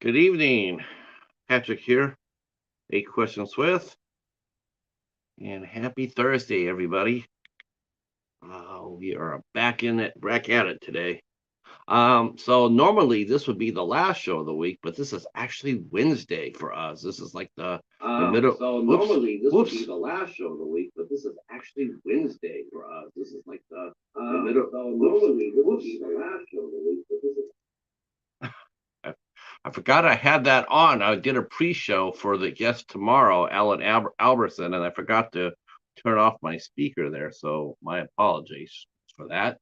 Good evening. Patrick here, Eight Questions with, and happy Thursday, everybody. We are back at it today. So normally this would be the last show of the week, but this is actually Wednesday for us. This is like the middle. So Whoops, normally this would be whoops. the last show of the week, but this is actually Wednesday for us. This is like the Um, middle. so Whoops, normally this would whoops. be the last show of the week, but this is. I forgot I had that on. I did a pre-show for the guest tomorrow, Alan Albertson, and I forgot to turn off my speaker there. So my apologies for that.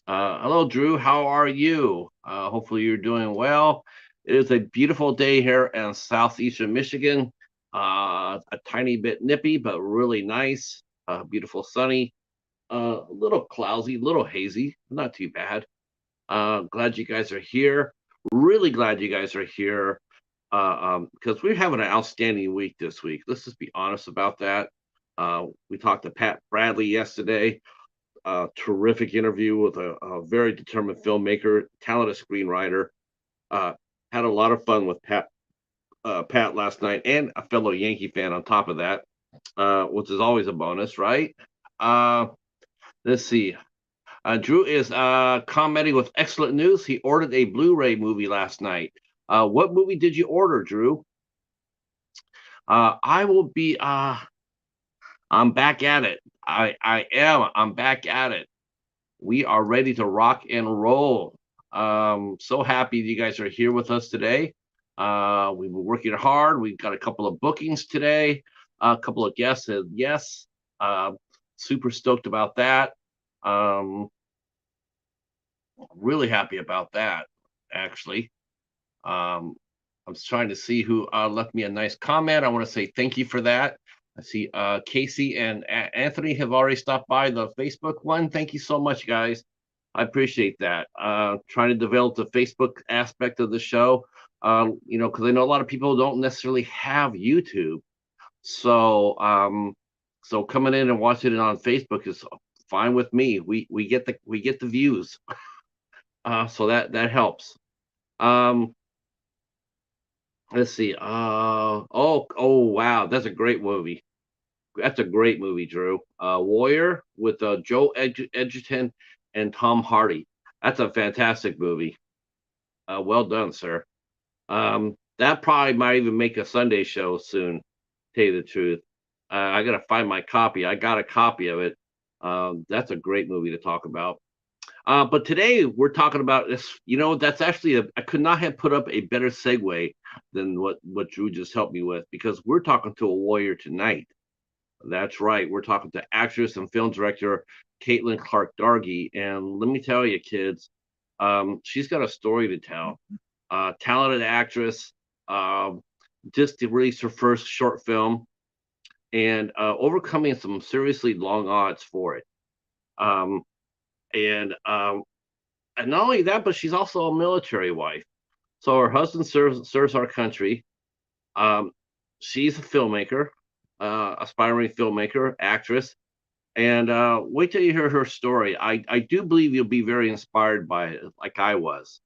Hello, Drew. How are you? Hopefully you're doing well. It is a beautiful day here in southeastern Michigan. A tiny bit nippy, but really nice. Beautiful sunny. A little cloudy, a little hazy. Not too bad. Glad you guys are here. Really glad you guys are here because we're having an outstanding week this week. Let's just be honest about that. We talked to Pat Bradley yesterday. Terrific interview with a very determined filmmaker, talented screenwriter. Uh, had a lot of fun with Pat last night, and a fellow Yankee fan on top of that, which is always a bonus, right? Uh, let's see. Drew is commenting with excellent news. He ordered a Blu-ray movie last night. What movie did you order, Drew? I will be. I'm back at it. I am. I'm back at it. We are ready to rock and roll. So happy you guys are here with us today. We've been working hard. We've got a couple of bookings today. A couple of guests said yes. Uh, Super stoked about that. Um, really happy about that, actually. Um, I'm trying to see who left me a nice comment. I want to say thank you for that. I see Casey and Anthony have already stopped by the Facebook one. Thank you so much, guys. I appreciate that. Trying to develop the Facebook aspect of the show, because I know a lot of people don't necessarily have YouTube. So, so coming in and watching it on Facebook is fine with me. We get the views, so that helps. Um, let's see. Oh wow, that's a great movie. That's a great movie, Drew. Warrior with Joe Edgerton and Tom Hardy. That's a fantastic movie. Well done, sir. That probably might even make a Sunday show soon. Tell you the truth, I gotta find my copy. I got a copy of it. That's a great movie to talk about. But today we're talking about this. That's actually I could not have put up a better segue than what Drew just helped me with because we're talking to a warrior tonight. That's right. We're talking to actress and film director Kaitlin Clarke-Dargie, and let me tell you, kids, she's got a story to tell. Talented actress, um, just released her first short film, and overcoming some seriously long odds for it. Um, and and not only that, but she's also a military wife. So her husband serves our country. Um, she's a filmmaker, aspiring filmmaker, actress, and wait till you hear her story. I do believe you'll be very inspired by it, like I was.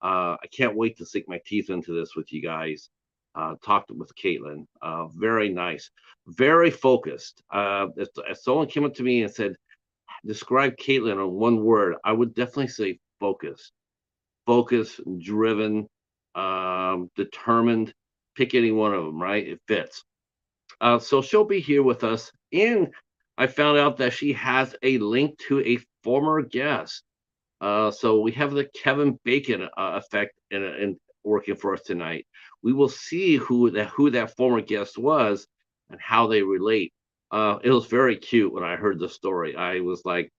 I can't wait to sink my teeth into this with you guys. Talked with Kaitlin. Very nice, very focused. If someone came up to me and said, describe Kaitlin in one word, I would definitely say focused. Focused, driven, determined. Pick any one of them, right? It fits. So she'll be here with us. And I found out that she has a link to a former guest. So we have the Kevin Bacon effect in working for us tonight. We will see who that former guest was and how they relate. It was very cute when I heard the story. I was like,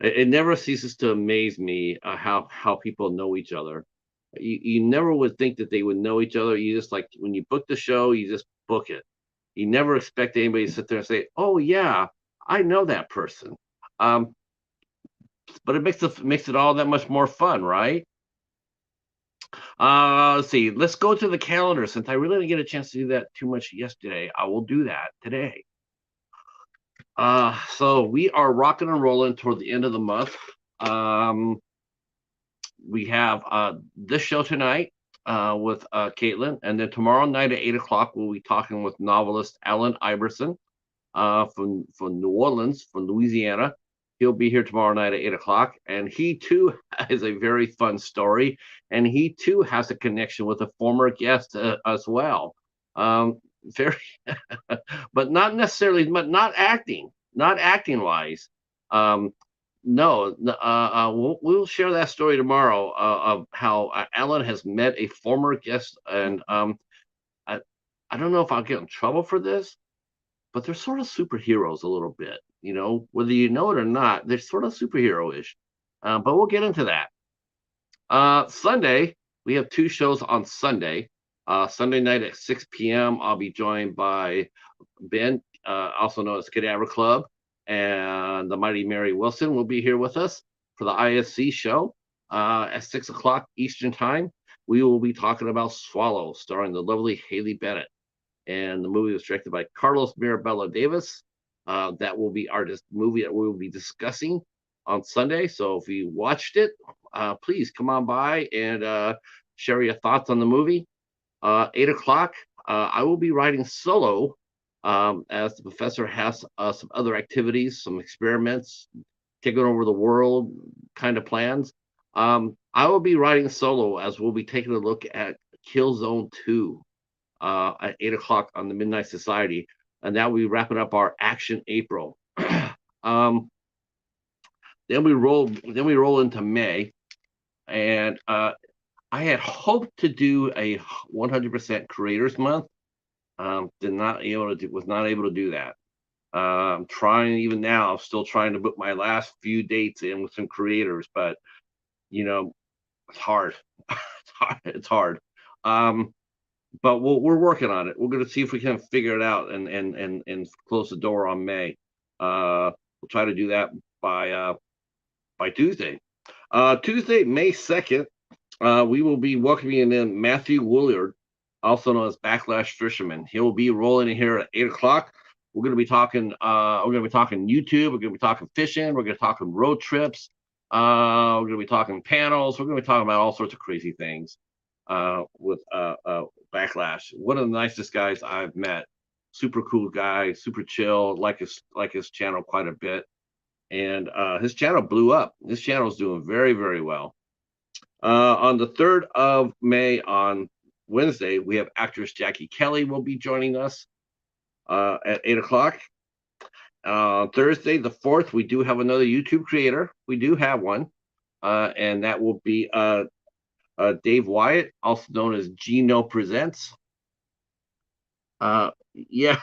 it never ceases to amaze me how people know each other. You never would think that they would know each other. You just like when you book the show, you just book it. You never expect anybody to sit there and say, "Oh yeah, I know that person." Um, but it makes it all that much more fun, right? Let's see. Let's go to the calendar since I really didn't get a chance to do that too much yesterday. I will do that today. So we are rocking and rolling toward the end of the month. Um, we have this show tonight. with Kaitlin, and then tomorrow night at 8 o'clock we'll be talking with novelist Alan Iverson from New Orleans, from Louisiana. He'll be here tomorrow night at 8 o'clock, and he too has a very fun story, and he too has a connection with a former guest as well. Very, but not necessarily, but not acting wise. Um, no, we'll share that story tomorrow of how Alan has met a former guest, and I, I don't know if I'll get in trouble for this, but they're sort of superheroes a little bit, whether you know it or not, they're sort of superhero-ish. But we'll get into that. Sunday, we have two shows on Sunday. Sunday night at 6 p.m., I'll be joined by Ben, also known as Cadaver Club, and the Mighty Mary Wilson will be here with us for the ISC show at 6 o'clock Eastern Time. We will be talking about Swallow, starring the lovely Haley Bennett. And the movie was directed by Carlos Mirabella Davis. That will be our movie that we will be discussing on Sunday. So if you watched it, please come on by and share your thoughts on the movie. 8 o'clock, I will be writing solo as the professor has some other activities, some experiments, taking over the world kind of plans. I will be writing solo as we'll be taking a look at Killzone 2 at 8 o'clock on the Midnight Society, and that will be wrapping up our Action April. Then we roll into May, and I had hoped to do a 100% Creators Month. Was not able to do that. I'm trying even now. I'm still trying to book my last few dates in with some creators, but it's hard. It's hard. But we're working on it. We're going to see if we can figure it out and close the door on May. We'll try to do that by Tuesday. Tuesday, May 2nd, we will be welcoming in Matthew Willard, also known as Backlash Fisherman. He will be rolling in here at 8 o'clock. We're going to be talking. We're going to be talking YouTube. We're going to be talking fishing. We're going to be talking road trips. We're going to be talking panels. We're going to be talking about all sorts of crazy things with Backlash. One of the nicest guys I've met. Super cool guy, super chill. Like his channel quite a bit, and his channel blew up. His channel is doing very, very well. On the 3rd of May, on Wednesday, we have actress Jackie Kelly will be joining us at 8 o'clock. Thursday, the 4th, we do have another YouTube creator. We do have one, and that will be Dave Wyatt, also known as Gino Presents. Yeah.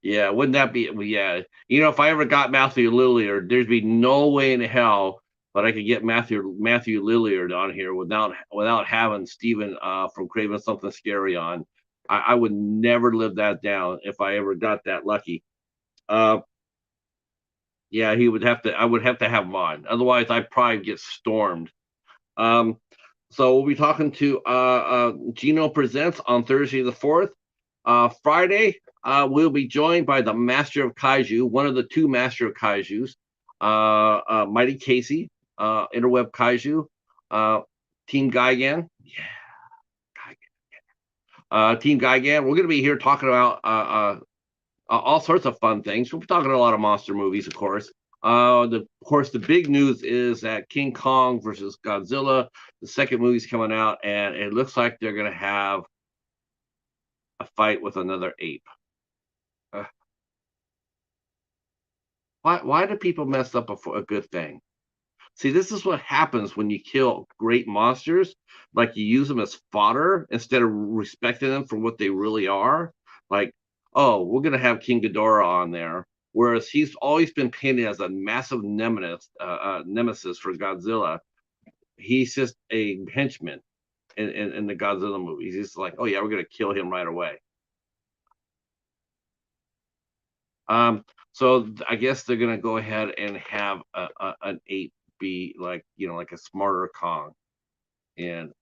Yeah. Wouldn't that be? Yeah. If I ever got Matthew Lillard, there'd be no way in hell that I could get Matthew Lillard on here without having Steven from Craven Something Scary on. I would never live that down if I ever got that lucky. Yeah, he would have to. I would have to have him on. Otherwise, I'd probably get stormed. So we'll be talking to Gino Presents on Thursday the 4th. Friday, we'll be joined by the Master of Kaiju, one of the two Master of Kaijus, Mighty Casey, Interweb Kaiju, Team Gigan. Yeah. Team Gigan. We're going to be here talking about all sorts of fun things. We'll be talking a lot of monster movies, of course. The big news is that King Kong versus Godzilla, the second movie's coming out, and it looks like they're going to have a fight with another ape. Why do people mess up a good thing? See, this is what happens when you kill great monsters. Like, you use them as fodder instead of respecting them for what they really are. Like, oh, we're going to have King Ghidorah on there. Whereas he's always been painted as a massive nemesis for Godzilla. He's just a henchman in the Godzilla movies. He's just like, oh yeah, we're going to kill him right away. So I guess they're going to go ahead and have an ape be like a smarter Kong, and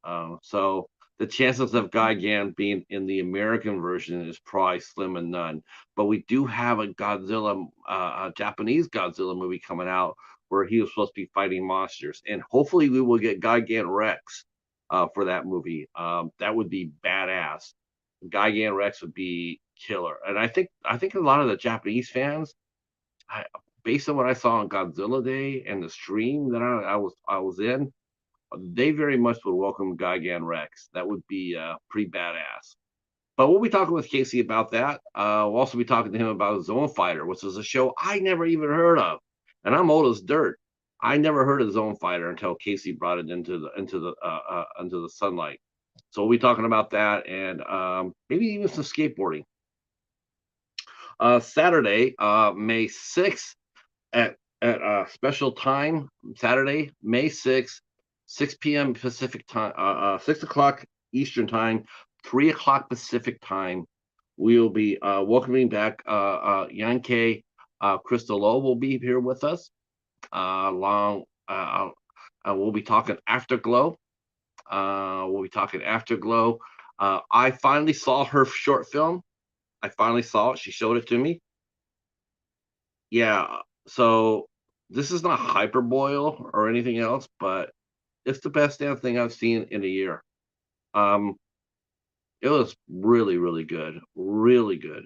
so the chances of Gigan being in the American version is probably slim and none. But we do have a Godzilla, a Japanese Godzilla movie coming out where he was supposed to be fighting monsters. And hopefully we will get Gigan Rex for that movie. That would be badass. Gigan Rex would be killer. And I think a lot of the Japanese fans, I, based on what I saw on Godzilla Day and the stream that I was in, they very much would welcome Gigan Rex. That would be pretty badass. But we'll be talking with Casey about that. We'll also be talking to him about Zone Fighter, which is a show I never even heard of, and I'm old as dirt. I never heard of Zone Fighter until Casey brought it into the sunlight. So we'll be talking about that and maybe even some skateboarding. Saturday, May 6th at special time. Saturday, May 6th, 6 p.m. Pacific time, 6 o'clock Eastern time, 3 o'clock Pacific time. We will be welcoming back Yankee. Crystal Lowe will be here with us. Along, we'll be talking Afterglow. We'll be talking Afterglow. I finally saw her short film. I finally saw it. She showed it to me. Yeah. So this is not hyperbole or anything else, but it's the best damn thing I've seen in a year. Um, it was really, really good, really good.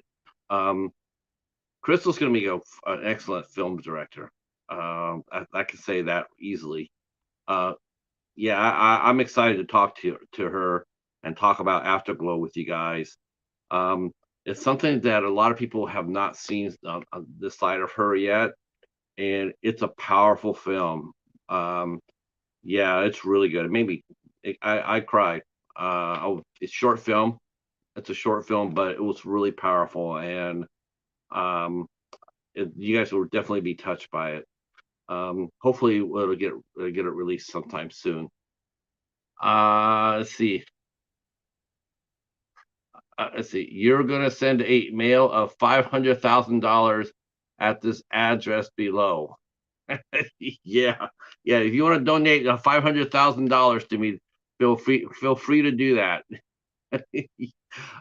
Um, Crystal's going to be an excellent film director. I can say that easily. Uh, yeah, I'm excited to talk to her and talk about Afterglow with you guys. Um, it's something that a lot of people have not seen on this side of her yet, and it's a powerful film. Um, yeah, it's really good. I cried. It's short film. It's a short film, but it was really powerful, and um, you guys will definitely be touched by it. Hopefully, it'll get it released sometime soon. Let's see. Let's see. You're gonna send a mail of $500,000 at this address below. Yeah, yeah. If you want to donate $500,000 to me, feel free to do that.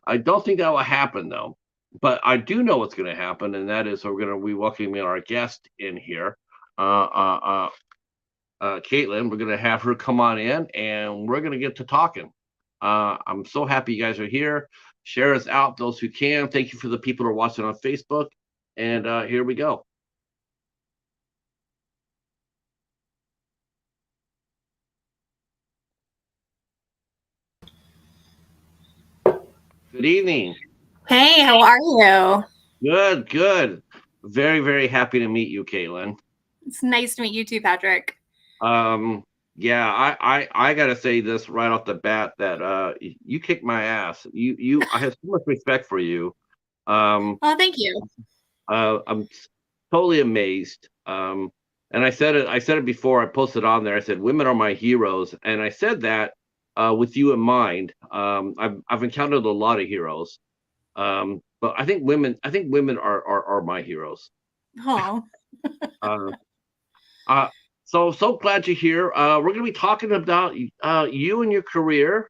I don't think that will happen though, but I do know what's going to happen, and that is we're going to be welcoming our guest in here, Kaitlin. We're going to have her come on in, and we're going to get to talking. I'm so happy you guys are here. Share us out, those who can. Thank you for the people who are watching on Facebook, and here we go. Good evening. Hey, how are you? Good, good. Very, very happy to meet you, Kaitlin. It's nice to meet you too, Patrick. Um, yeah, I gotta say this right off the bat that you kicked my ass. I have so much respect for you. Um, Oh, thank you. I'm totally amazed. And I said it before. I posted on there. I said women are my heroes, and I said that with you in mind. I've encountered a lot of heroes, but I think women are my heroes. Oh, Uh, Uh, so glad you're here. We're going to be talking about you and your career.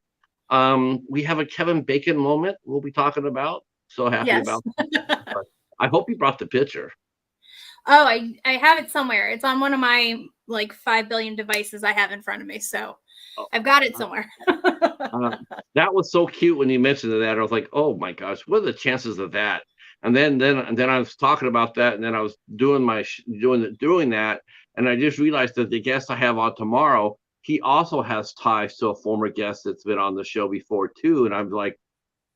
We have a Kevin Bacon moment we'll be talking about. So happy yes. about that. I hope you brought the picture. Oh, I have it somewhere. It's on one of my like 5 billion devices I have in front of me. So Oh, I've got it somewhere. that was so cute when you mentioned that. I was like, oh my gosh, what are the chances of that? And then I was talking about that, and then I was doing that, and I just realized that the guest I have on tomorrow, he also has ties to a former guest that's been on the show before too. And I'm like,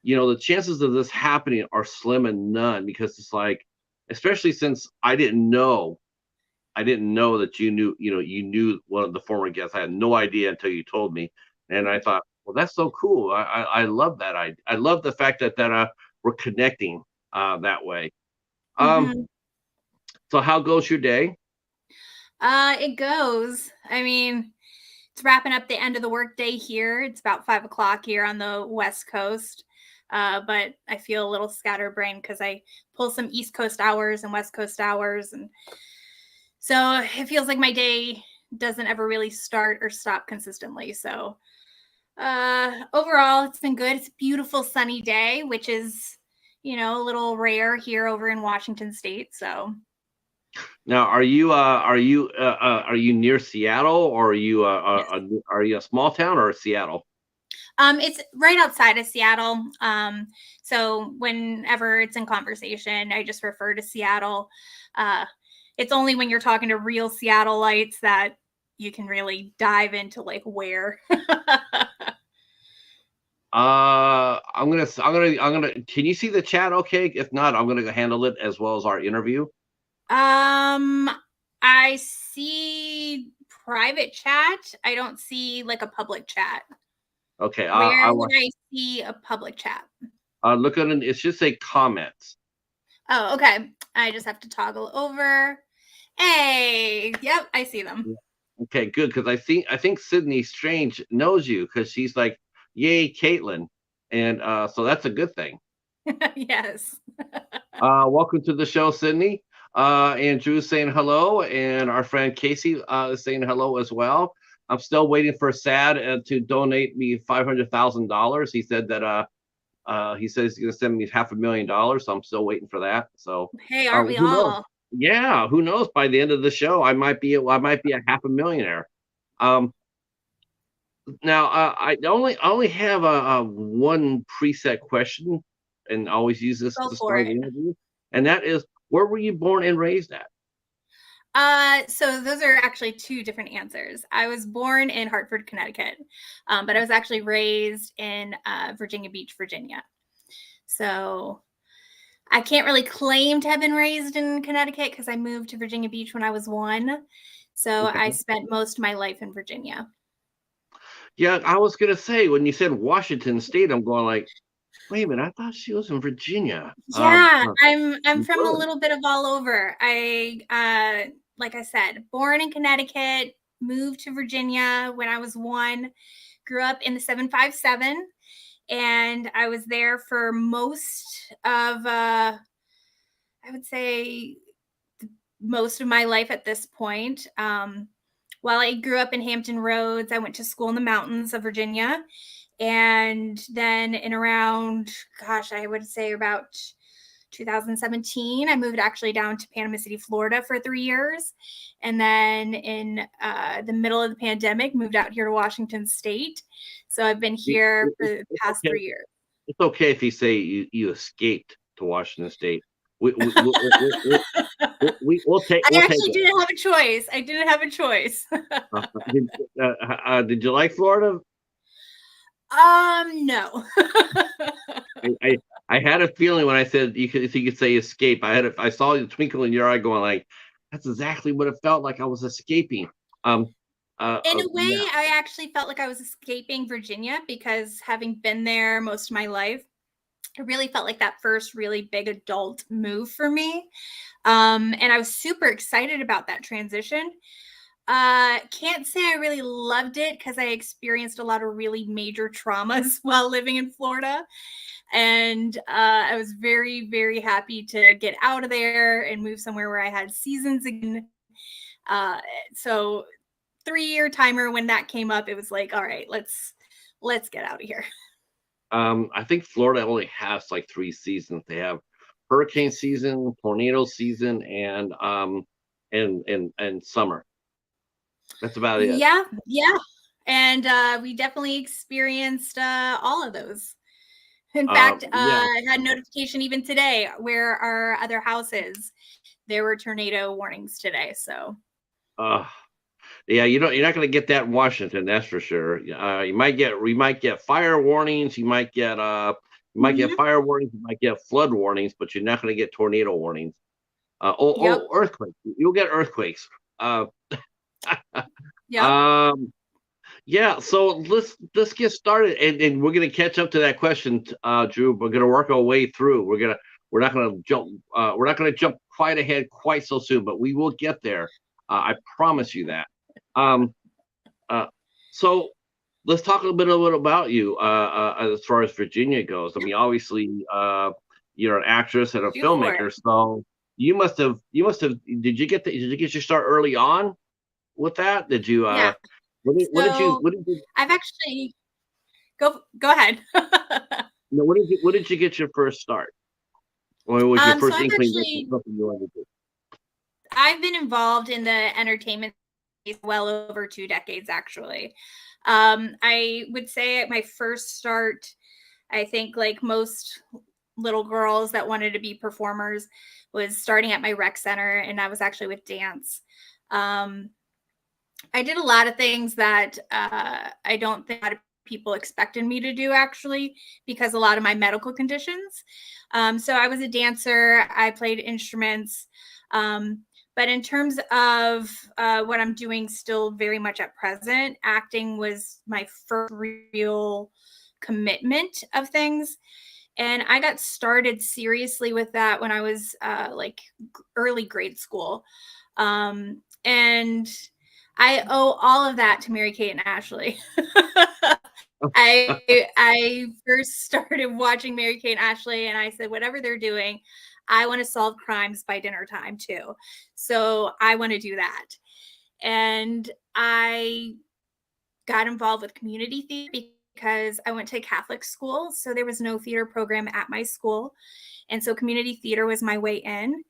the chances of this happening are slim and none, because it's like, especially since I didn't know that you knew one of the former guests. I had no idea until you told me, and I thought, well, that's so cool. I love that. I love the fact that we're connecting that way. Um, hmm so how goes your day? It goes. I mean, it's wrapping up the end of the workday here. It's about 5 o'clock here on the West Coast. But I feel a little scatterbrained because I pull some East Coast hours and West Coast hours, and so it feels like my day doesn't ever really start or stop consistently. So overall, it's been good. It's a beautiful sunny day, which is, a little rare here over in Washington State. So Now, are you near Seattle, or Yes. are you a small town or Seattle? It's right outside of Seattle. So whenever it's in conversation, I just refer to Seattle. Uh, it's only when you're talking to real Seattleites that you can really dive into like where. Can you see the chat? Okay, if not, I'm gonna handle it as well as our interview. um, I see private chat. I don't see like a public chat. Okay, I Where would want I see a public chat? look at it. It should say comments. Oh, okay. I just have to toggle over. Hey, yep, I see them. Yeah. Okay, good, because I think Sydney Strange knows you because she's like, "Yay, Kaitlin," and so that's a good thing. Yes. Welcome to the show, Sydney. Andrew's saying hello, and our friend Casey is saying hello as well. I'm still waiting for Sad to donate me $500,000. He said that he says he's gonna send me $500,000, so I'm still waiting for that. So Hey, aren't we who knows? all? Yeah, who knows? By the end of the show, I might be a half a millionaire. Um, Now, I only have a one preset question, and I always use this Go to for start the it. interview, and that is, where were you born and raised at? So those are actually two different answers. I was born in Hartford, Connecticut, but I was actually raised in Virginia Beach, Virginia. So I can't really claim to have been raised in Connecticut because I moved to Virginia Beach when I was 1. So I Okay. spent most of my life in Virginia. Yeah, I was gonna say when you said Washington State, I'm going like, wait a minute, I thought she was in Virginia. Yeah, I'm from a Good. little bit of all over. Like I said, born in Connecticut, moved to Virginia when I was 1, grew up in the 757, and I was there for most of I would say most of my life at this point. While I grew up in Hampton Roads, I went to school in the mountains of Virginia. And then in around, gosh, I would say about 2017, I moved actually down to Panama City, Florida for 3 years. And then in the middle of the pandemic, moved out here to Washington State. So I've been here for the It's past okay. 3 years. It's okay if you say you escaped to Washington State. We'll I take actually it. didn't have a choice. I didn't have a choice. Uh, did, did you like Florida? No. I had a feeling when I said you could say escape. I saw the twinkle in your eye, going like, that's exactly what it felt like. I was escaping. Um, In a way, yeah. I actually felt like I was escaping Virginia because having been there most of my life, it really felt like that first really big adult move for me. And I was super excited about that transition. Can't say I really loved it because I experienced a lot of really major traumas while living in Florida. And I was very, very happy to get out of there and move somewhere where I had seasons again. Uh, so 3-year timer when that came up, it was like, all right, let's get out of here. I think Florida only has like 3 seasons. They have hurricane season, tornado season, and summer. That's about it. Yeah, yeah. And we definitely experienced all of those. In fact, Yeah. I had notification even today where our other house is. There were tornado warnings today. So Uh, yeah, you're not going to get that in Washington, that's for sure. We might get fire warnings, you might get Mhm. fire warnings, you might get flood warnings, but you're not going to get tornado warnings. Yep. Earthquakes. You'll get earthquakes. Yep. Um, yeah, so let's get started, and we're gonna catch up to that question, Drew. We're gonna work our way through. We're not gonna jump quite ahead quite so soon, but we will get there. I promise you that. Um, uh, so let's talk a little bit about you as far as Virginia goes. I mean, obviously, you're an actress and a Shoot for it. filmmaker, so did you get your start early on with that? Did you Yeah. So what did you I've actually go ahead. no, what did you get your first start? Or was your So first I've inkling this is actually something you wanted to do? I've been involved in the entertainment space well over 2 decades, actually. I would say at my first start, I think like most little girls that wanted to be performers was starting at my rec center, and I was actually with dance. Um, I did a lot of things that I don't think a lot of people expected me to do, actually, because a lot of my medical conditions. So I was a dancer, I played instruments. But in terms of what I'm doing still very much at present, acting was my first real commitment of things. And I got started seriously with that when I was like early grade school. And I owe all of that to Mary Kate and Ashley. I first started watching Mary Kate and Ashley, and I said, whatever they're doing, I want to solve crimes by dinner time too. So I want to do that. And I got involved with community theater because I went to a Catholic school. So there was no theater program at my school. And so community theater was my way in.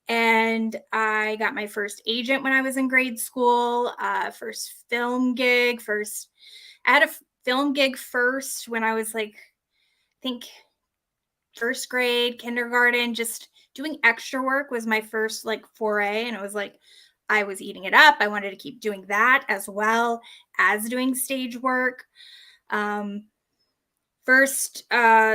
And I got my first agent when I was in grade school, first film gig, I had a film gig first when I was like, I think first grade, kindergarten, just doing extra work was my first like foray. And it was like, I was eating it up. I wanted to keep doing that as well as doing stage work. First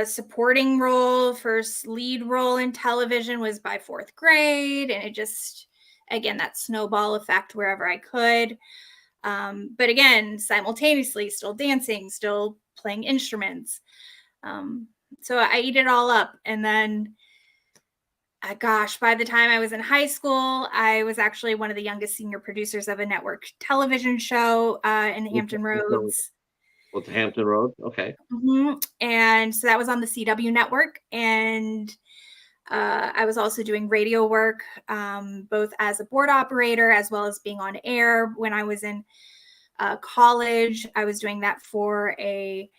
supporting role, first lead role in television was by fourth grade. And it just, again, that snowball effect wherever I could. But again, simultaneously, still dancing, still playing instruments. So I eat it all up. And then, gosh, by the time I was in high school, I was actually one of the youngest senior producers of a network television show in Hampton Roads. What's Hampton Road? Okay. Mm-hmm. And so that was on the CW network. And I was also doing radio work, both as a board operator as well as being on air. When I was in college, I was doing that for a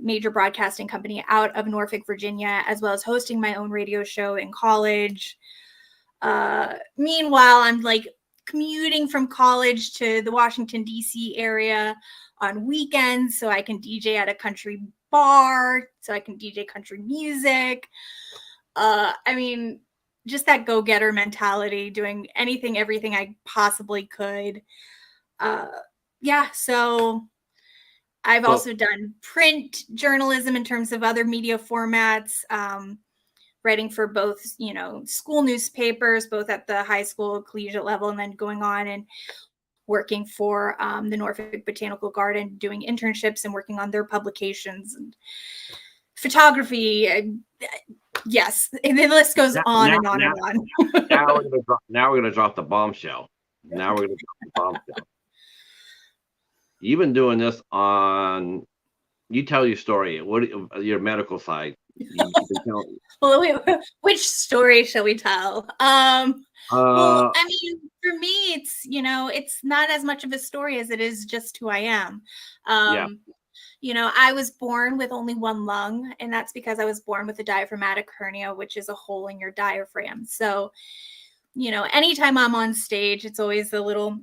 major broadcasting company out of Norfolk, Virginia, as well as hosting my own radio show in college. Meanwhile, I'm like commuting from college to the Washington, D.C. area on weekends so I can DJ at a country bar, so I can DJ country music. I mean, just that go-getter mentality, doing anything, everything I possibly could. Yeah, so I've also done print journalism in terms of other media formats, writing for both, school newspapers, both at the high school, collegiate level, and then going on and working for the Norfolk Botanical Garden, doing internships and working on their publications and photography. Yes, and the list goes on and on and on. Now we're gonna drop the bombshell. Now we're gonna drop the bombshell. You've been doing this on. You tell your story. What your medical side? Well, wait, which story shall we tell? Well, I mean, for me, it's not as much of a story as it is just who I am. Yeah. I was born with only one lung, and that's because I was born with a diaphragmatic hernia, which is a hole in your diaphragm. So, anytime I'm on stage, it's always a little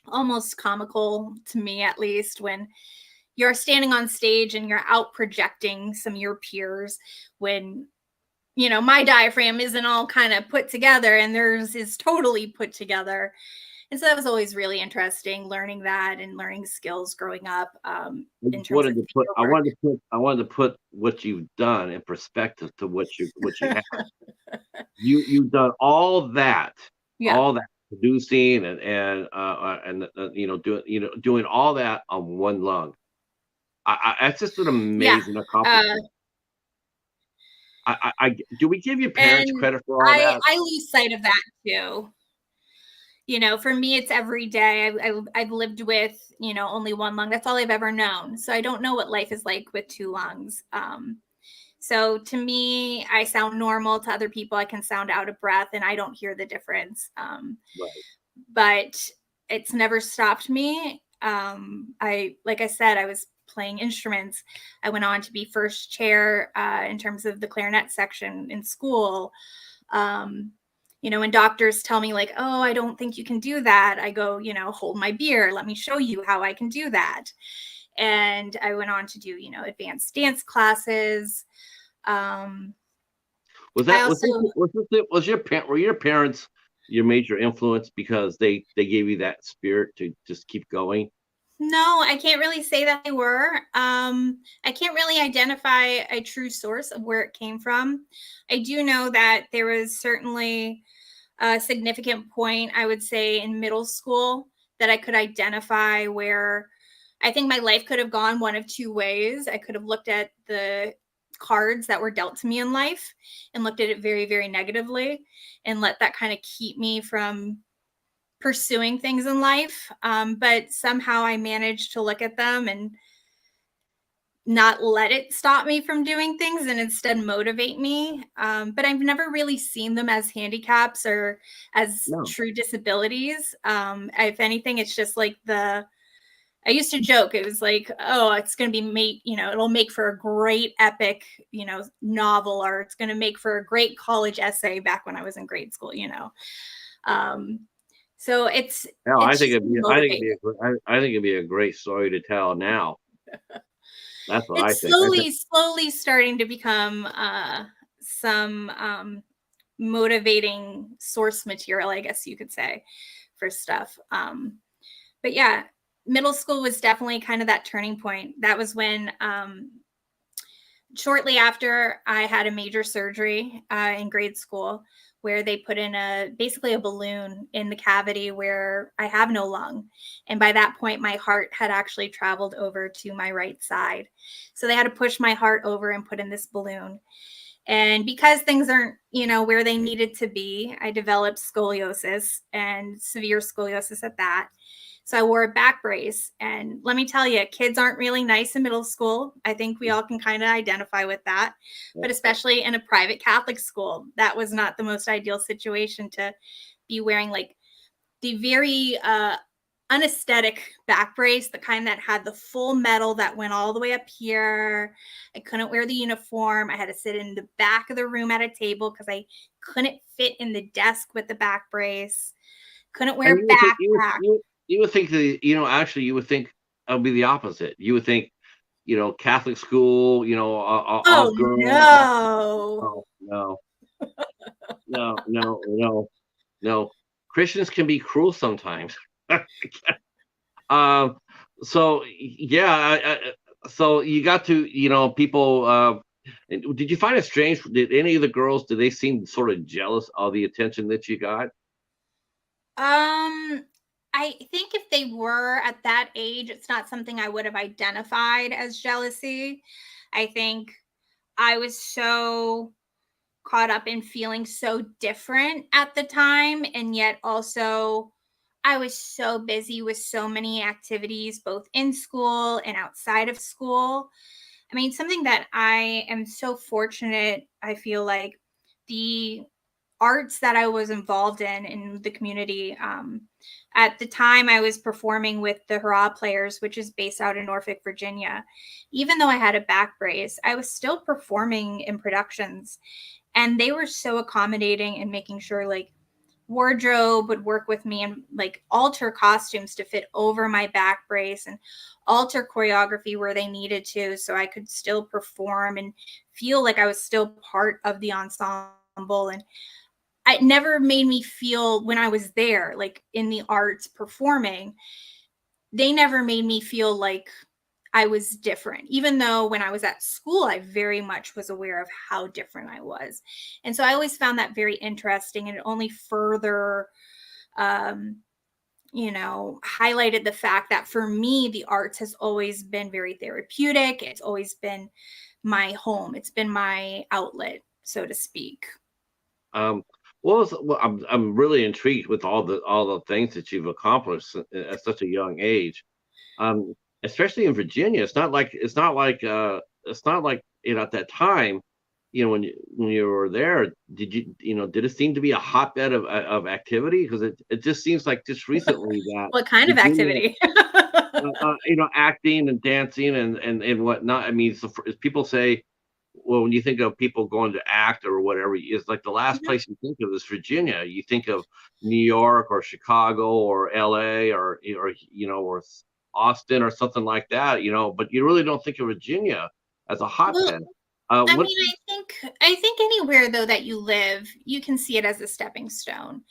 almost comical to me, at least, when you're standing on stage and you're out projecting some of your peers when, my diaphragm isn't all kind of put together and theirs is totally put together. And so that was always really interesting, learning that and learning skills growing up. I wanted to put what you've done in perspective to what you have. You've done all that, all that producing and doing all that on one lung. That's just an amazing accomplishment. Do we give your parents credit for all that? I lose sight of that too. For me, it's every day. I've lived with, only one lung. That's all I've ever known. So I don't know what life is like with two lungs. So to me, I sound normal. To other people, I can sound out of breath and I don't hear the difference. Right. But it's never stopped me. Like I said, I was playing instruments. I went on to be first chair in terms of the clarinet section in school. when doctors tell me like, oh, I don't think you can do that, I go, hold my beer, let me show you how I can do that. And I went on to do, advanced dance classes. Were your parents your major influence because they gave you that spirit to just keep going? No, I can't really say that they were. I can't really identify a true source of where it came from. I do know that there was certainly a significant point, I would say, in middle school that I could identify where I think my life could have gone one of two ways. I could have looked at the cards that were dealt to me in life and looked at it very, very negatively and let that kind of keep me from pursuing things in life. But somehow I managed to look at them and not let it stop me from doing things and instead motivate me. But I've never really seen them as handicaps or as true disabilities. If anything, it's just like I used to joke, it was like, oh, it's going to be it'll make for a great epic, novel, or it's going to make for a great college essay back when I was in grade school, So I think it'd be a great story to tell now. That's what I think. Slowly starting to become some motivating source material, I guess you could say, for stuff. But yeah, middle school was definitely kind of that turning point. That was when shortly after I had a major surgery in grade school, where they put in basically a balloon in the cavity where I have no lung. And by that point, my heart had actually traveled over to my right side. So they had to push my heart over and put in this balloon. And because things aren't, where they needed to be, I developed scoliosis, and severe scoliosis at that. So I wore a back brace. And let me tell you, kids aren't really nice in middle school. I think we all can kind of identify with that. But especially in a private Catholic school, that was not the most ideal situation to be wearing like the very unesthetic back brace, the kind that had the full metal that went all the way up here. I couldn't wear the uniform. I had to sit in the back of the room at a table because I couldn't fit in the desk with the back brace. Couldn't wear a backpack. You would think that, actually, you would think it would be the opposite. You would think, Catholic school, all girls. No. Christians can be cruel sometimes. So yeah, so you got to, people. Did you find it strange? Did any of the girls? Did they seem sort of jealous of the attention that you got? I think if they were at that age, it's not something I would have identified as jealousy. I think I was so caught up in feeling so different at the time. And yet also I was so busy with so many activities, both in school and outside of school. I mean, something that I am so fortunate, I feel like the arts that I was involved in the community. At the time, I was performing with the Hurrah Players, which is based out in Norfolk, Virginia. Even though I had a back brace, I was still performing in productions. And they were so accommodating and making sure like wardrobe would work with me and like alter costumes to fit over my back brace and alter choreography where they needed to so I could still perform and feel like I was still part of the ensemble. And it never made me feel when I was there, like in the arts performing, they never made me feel like I was different, even though when I was at school, I very much was aware of how different I was. And so I always found that very interesting, and it only further, highlighted the fact that for me, the arts has always been very therapeutic. It's always been my home. It's been my outlet, so to speak. I'm really intrigued with all the things that you've accomplished at such a young age. Especially in Virginia, it's not like at that time, when you were there, did it seem to be a hotbed of activity? Because it just seems like just recently that what kind of activity? Acting and dancing and whatnot. I mean, so people say, well, when you think of people going to act or whatever, it's like the last place you think of is Virginia. You think of New York or Chicago or LA or or Austin or something like that, but you really don't think of Virginia as a hotbed. I mean, I think anywhere though that you live, you can see it as a stepping stone.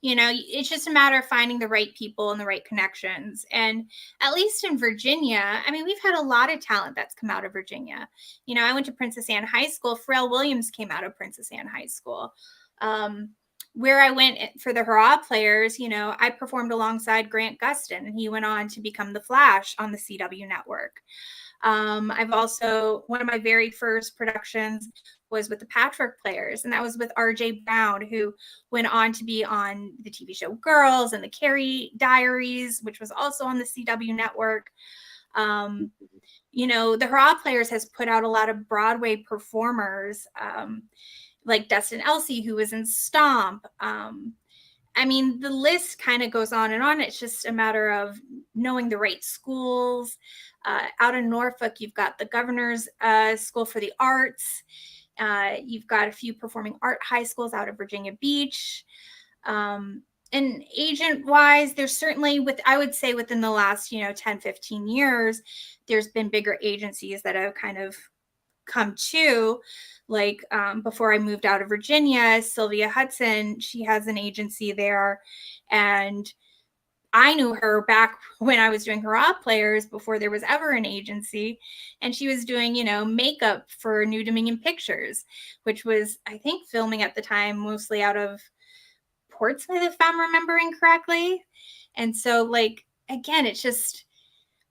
It's just a matter of finding the right people and the right connections. And at least in Virginia, I mean, we've had a lot of talent that's come out of Virginia. I went to Princess Anne High School. Pharrell Williams came out of Princess Anne High School. Where I went for the hurrah players, I performed alongside Grant Gustin, and he went on to become the Flash on the CW network. I've also, one of my very first productions was with the Patchwork Players, and that was with RJ Brown, who went on to be on the TV show Girls and the Carrie Diaries, which was also on the CW network. The Hurrah Players has put out a lot of Broadway performers, like Dustin Elsey, who was in Stomp. I mean, the list kind of goes on and on. It's just a matter of knowing the right schools. Out in Norfolk, you've got the Governor's School for the Arts. You've got a few performing art high schools out of Virginia Beach. And agent-wise, there's certainly, I would say within the last, 10, 15 years, there's been bigger agencies that have kind of come to. Like before I moved out of Virginia, Sylvia Hudson, she has an agency there. And I knew her back when I was doing Hurrah Players before there was ever an agency. And she was doing, makeup for New Dominion Pictures, which was, I think, filming at the time mostly out of Portsmouth, if I'm remembering correctly. And so, again, it's just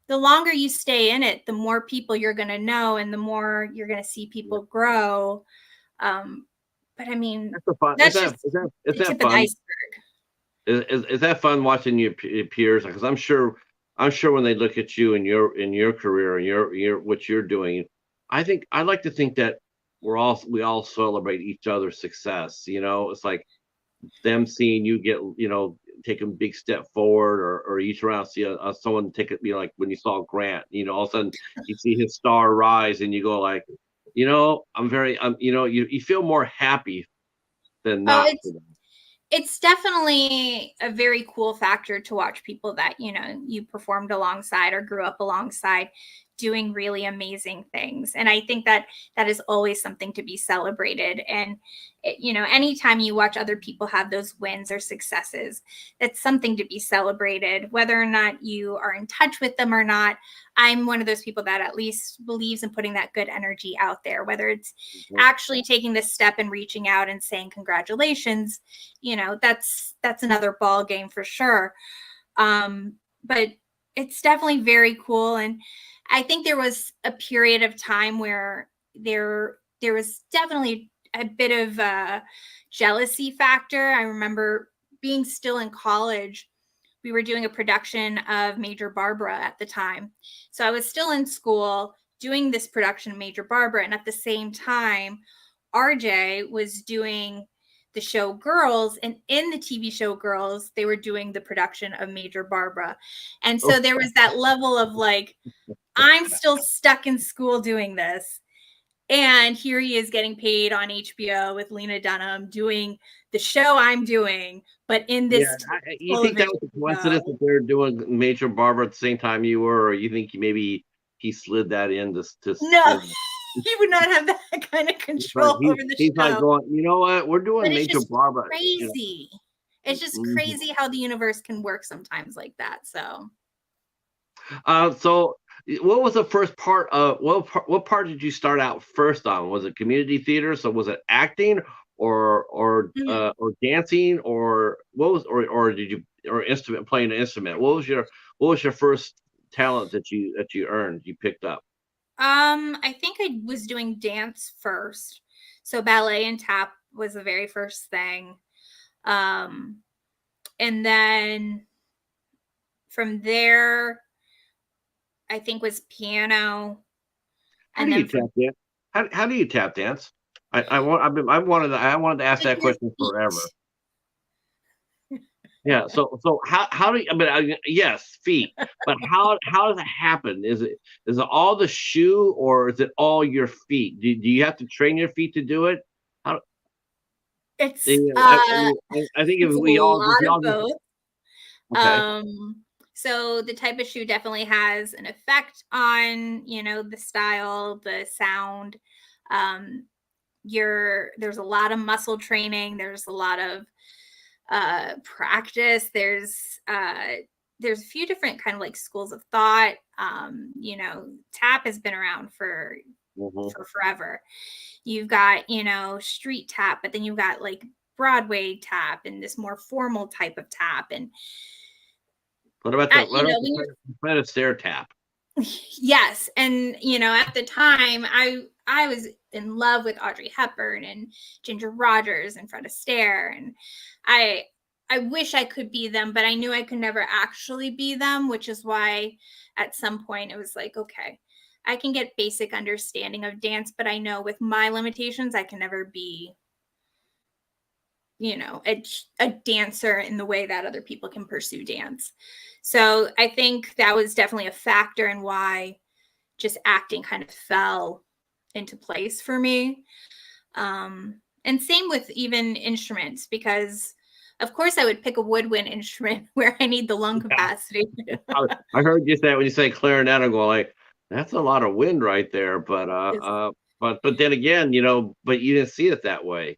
the longer you stay in it, the more people you're going to know and the more you're going to see people grow. But I mean, that's just the tip of the iceberg. Is that fun watching your peers? Because I'm sure when they look at you in your career and your what you're doing, I like to think that we all celebrate each other's success. It's like them seeing you get take a big step forward, or you turn around see someone take it. Like when you saw Grant, all of a sudden you see his star rise, and you go like, you feel more happy than not. It's definitely a very cool factor to watch people that, you performed alongside or grew up alongside doing really amazing things. And I think that is always something to be celebrated. And, anytime you watch other people have those wins or successes, it's something to be celebrated, whether or not you are in touch with them or not. I'm one of those people that at least believes in putting that good energy out there, whether it's actually taking this step and reaching out and saying congratulations, that's another ball game for sure. But it's definitely very cool. And I think there was a period of time where there was definitely a bit of a jealousy factor. I remember being still in college. We were doing a production of Major Barbara at the time. So I was still in school doing this production of Major Barbara. And at the same time, RJ was doing the show Girls. And in the TV show Girls, they were doing the production of Major Barbara. And so there was that level of I'm still stuck in school doing this. And here he is getting paid on HBO with Lena Dunham doing the show I'm doing, but in this. Yeah, you think that was a coincidence that they're doing Major Barbara at the same time you were, or you think maybe he slid that in to No, he would not have that kind of control over the show. He's like going, you know what? We're doing Major Barbara. Crazy. It's just crazy how the universe can work sometimes like that. So. So what was the first part of what part did you start out first on? Was it community theater? So was it acting or dancing, or what was or did you playing an instrument? What was your first talent that you earned, you picked up? I think I was doing dance first. So ballet and tap was the very first thing. And then from there, I think was piano. How do you tap dance? How do you tap dance? I wanted to ask that question forever. Yeah. So how do you, yes, feet, but how does it happen? Is it all the shoe or is it all your feet? Do you have to train your feet to do it? How, It's I think if it's a if we lot of all just, both. okay. So the type of shoe definitely has an effect on, the style, the sound. Um, there's a lot of muscle training, there's a lot of practice, there's a few different kind of like schools of thought. Tap has been around for Mhm. forever. You've got, street tap, but then you've got like Broadway tap and this more formal type of tap. And What about at, you know when the Fred Astaire tap? yes, and at the time I was in love with Audrey Hepburn and Ginger Rogers and Fred Astaire, and I I wish I could be them, but I knew I could never actually be them, which is why at some point it was like, okay, I can get basic understanding of dance, but I know with my limitations I can never be, a dancer in the way that other people can pursue dance. So I think that was definitely a factor in why just acting kind of fell into place for me. And same with even instruments, because of course I would pick a woodwind instrument where I need the lung capacity. I heard you say when you say clarinet, I'm going like, that's a lot of wind right there. But then again, but you didn't see it that way.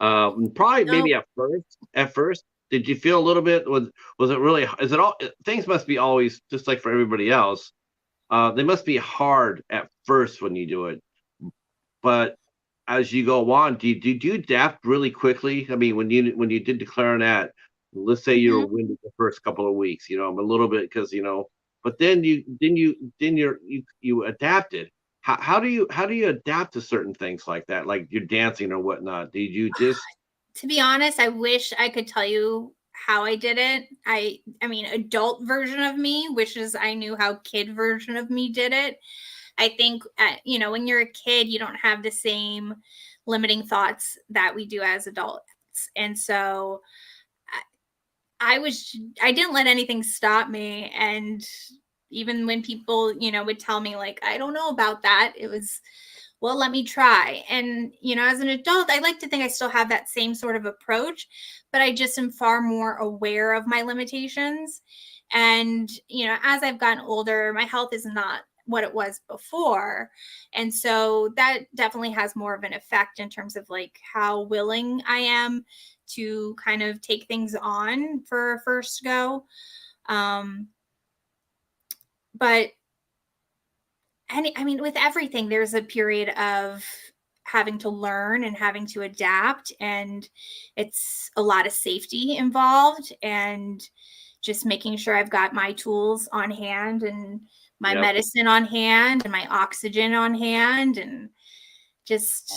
Probably No, maybe at first, did you feel a little bit, was it really, is it all, things must be always just like for everybody else. They must be hard at first when you do it, but as you go on, did you adapt really quickly? I mean, when you did the clarinet, let's say you were mhm. winded the first couple of weeks, a little bit because but then you adapted. How do you adapt to certain things like that, like you're dancing or whatnot? Did you just To be honest, I wish I could tell you how I did it. I mean, adult version of me wishes I knew how kid version of me did it. I think when you're a kid, you don't have the same limiting thoughts that we do as adults. And so I didn't let anything stop me. And even when people, would tell me like, I don't know about that, it was, well, let me try. And, as an adult, I like to think I still have that same sort of approach, but I just am far more aware of my limitations. And, as I've gotten older, my health is not what it was before. And so that definitely has more of an effect in terms of like how willing I am to kind of take things on for a first go. Um, but I mean, with everything, there's a period of having to learn and having to adapt, and it's a lot of safety involved, and just making sure I've got my tools on hand and my yep. medicine on hand and my oxygen on hand, and uh, just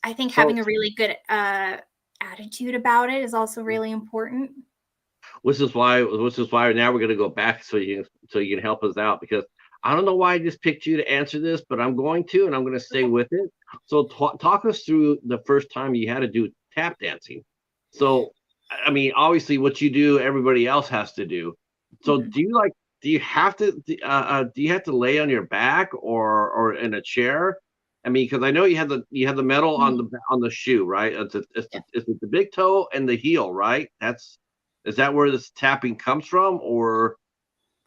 I think so having a really good attitude about it is also really important. which is why now we're going to go back so you can help us out, because I don't know why I just picked you to answer this, but I'm going to, and I'm going to stay Okay. with it. So talk us through the first time you had to do tap dancing. So I mean, obviously what you do everybody else has to do. So Mhm. do you have to lay on your back or in a chair? I mean, because I know you had the metal on Mhm. the shoe, right? Yeah. It's the big toe and the heel, right? Is that where this tapping comes from, or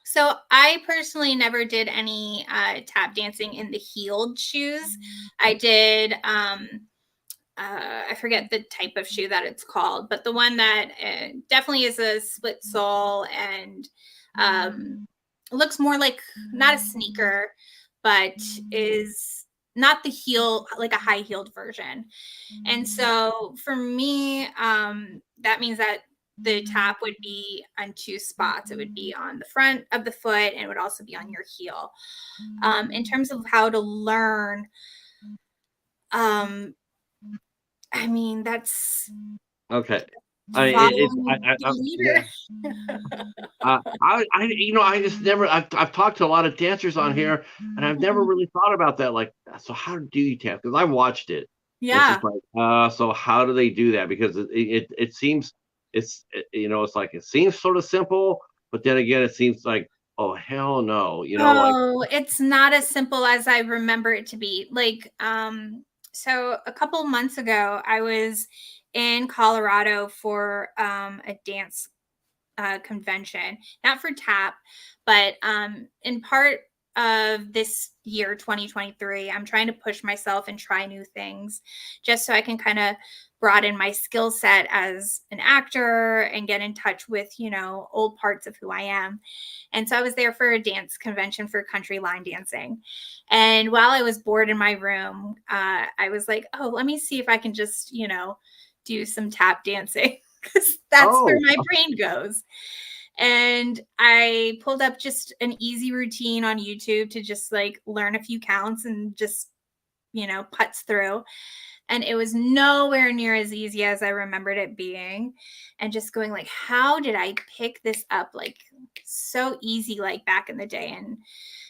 So I personally never did any tap dancing in the heeled shoes. I did I forget the type of shoe that it's called, but the one that definitely is a split sole and looks more like not a sneaker, but is not the heel, like a high heeled version. And so for me, that means that the tap would be on two spots. It would be on the front of the foot and it would also be on your heel. In terms of how to learn, um, I mean, that's okay? following the Yeah. leader. I just never. I've talked to a lot of dancers on here, and I've never Mhm. really thought about that. Like, so how do you tap? Because I watched it. It's Yeah. just like, so how do they do that? Because it seems it's it's like it seems sort of simple, but then again, it seems like, oh hell no, Oh, it's not as simple as I remember it to be. Like, so a couple months ago, I was in Colorado for a dance convention, not for tap, but in part of this year 2023, I'm trying to push myself and try new things just so I can kind of broaden my skill set as an actor and get in touch with old parts of who I am. And so I was there for a dance convention for country line dancing, and while I was bored in my room, I was like, oh, let me see if I can just do some tap dancing because that's where oh, my brain goes. And I pulled up just an easy routine on YouTube to just like learn a few counts and just, putz through. And it was nowhere near as easy as I remembered it being. And just going like, how did I pick this up like so easy like back in the day? And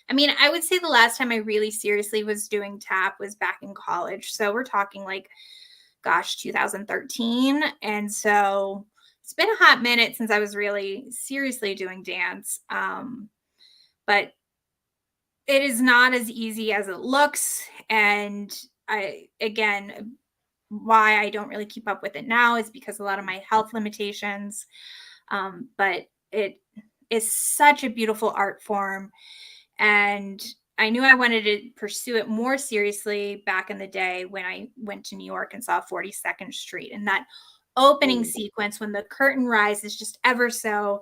I mean, I would say the last time I really seriously was doing tap was back in college. So we're talking like, gosh, 2013. And so it's been a hot minute since I was really seriously doing dance. But it is not as easy as it looks. And again, why I don't really keep up with it now is because a lot of my health limitations. But it is such a beautiful art form. And I knew I wanted to pursue it more seriously back in the day when I went to New York and saw 42nd Street. And that opening sequence when the curtain rises just ever so,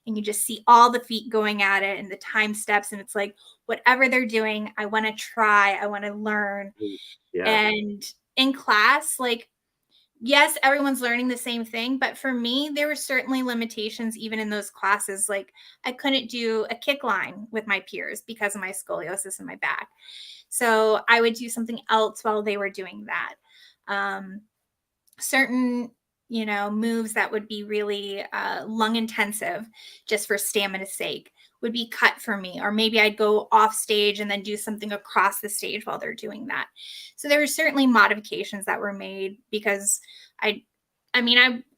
and you just see all the feet going at it and the time steps. And it's like, whatever they're doing, I want to try, I want to learn. yeah. And in class, like, yes, everyone's learning the same thing, but for me, there were certainly limitations even in those classes. Like I couldn't do a kick line with my peers because of my scoliosis in my back. So I would do something else while they were doing that. Certain, moves that would be really lung intensive just for stamina's sake would be cut for me. Or maybe I'd go off stage and then do something across the stage while they're doing that. So there were certainly modifications that were made because I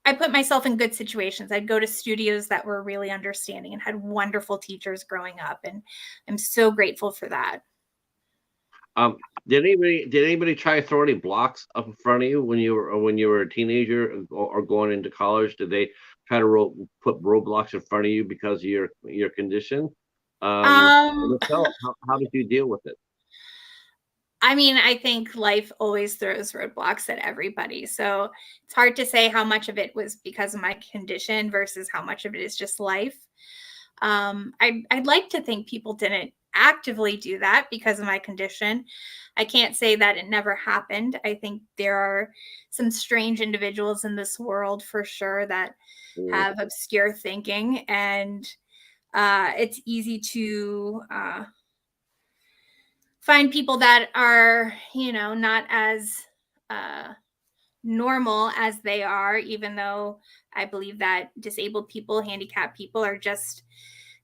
put myself in good situations. I'd go to studios that were really understanding and had wonderful teachers growing up. And I'm so grateful for that. Did anybody try to throw any blocks up in front of you when you were a teenager or going into college? Did they try to put roadblocks in front of you because of your condition? How did you deal with it? I mean, I think life always throws roadblocks at everybody. So it's hard to say how much of it was because of my condition versus how much of it is just life. I'd like to think people didn't actively do that because of my condition. I can't say that it never happened. I think there are some strange individuals in this world for sure that have obscure thinking, and it's easy to find people that are, not as normal as they are, even though I believe that disabled people, handicapped people are just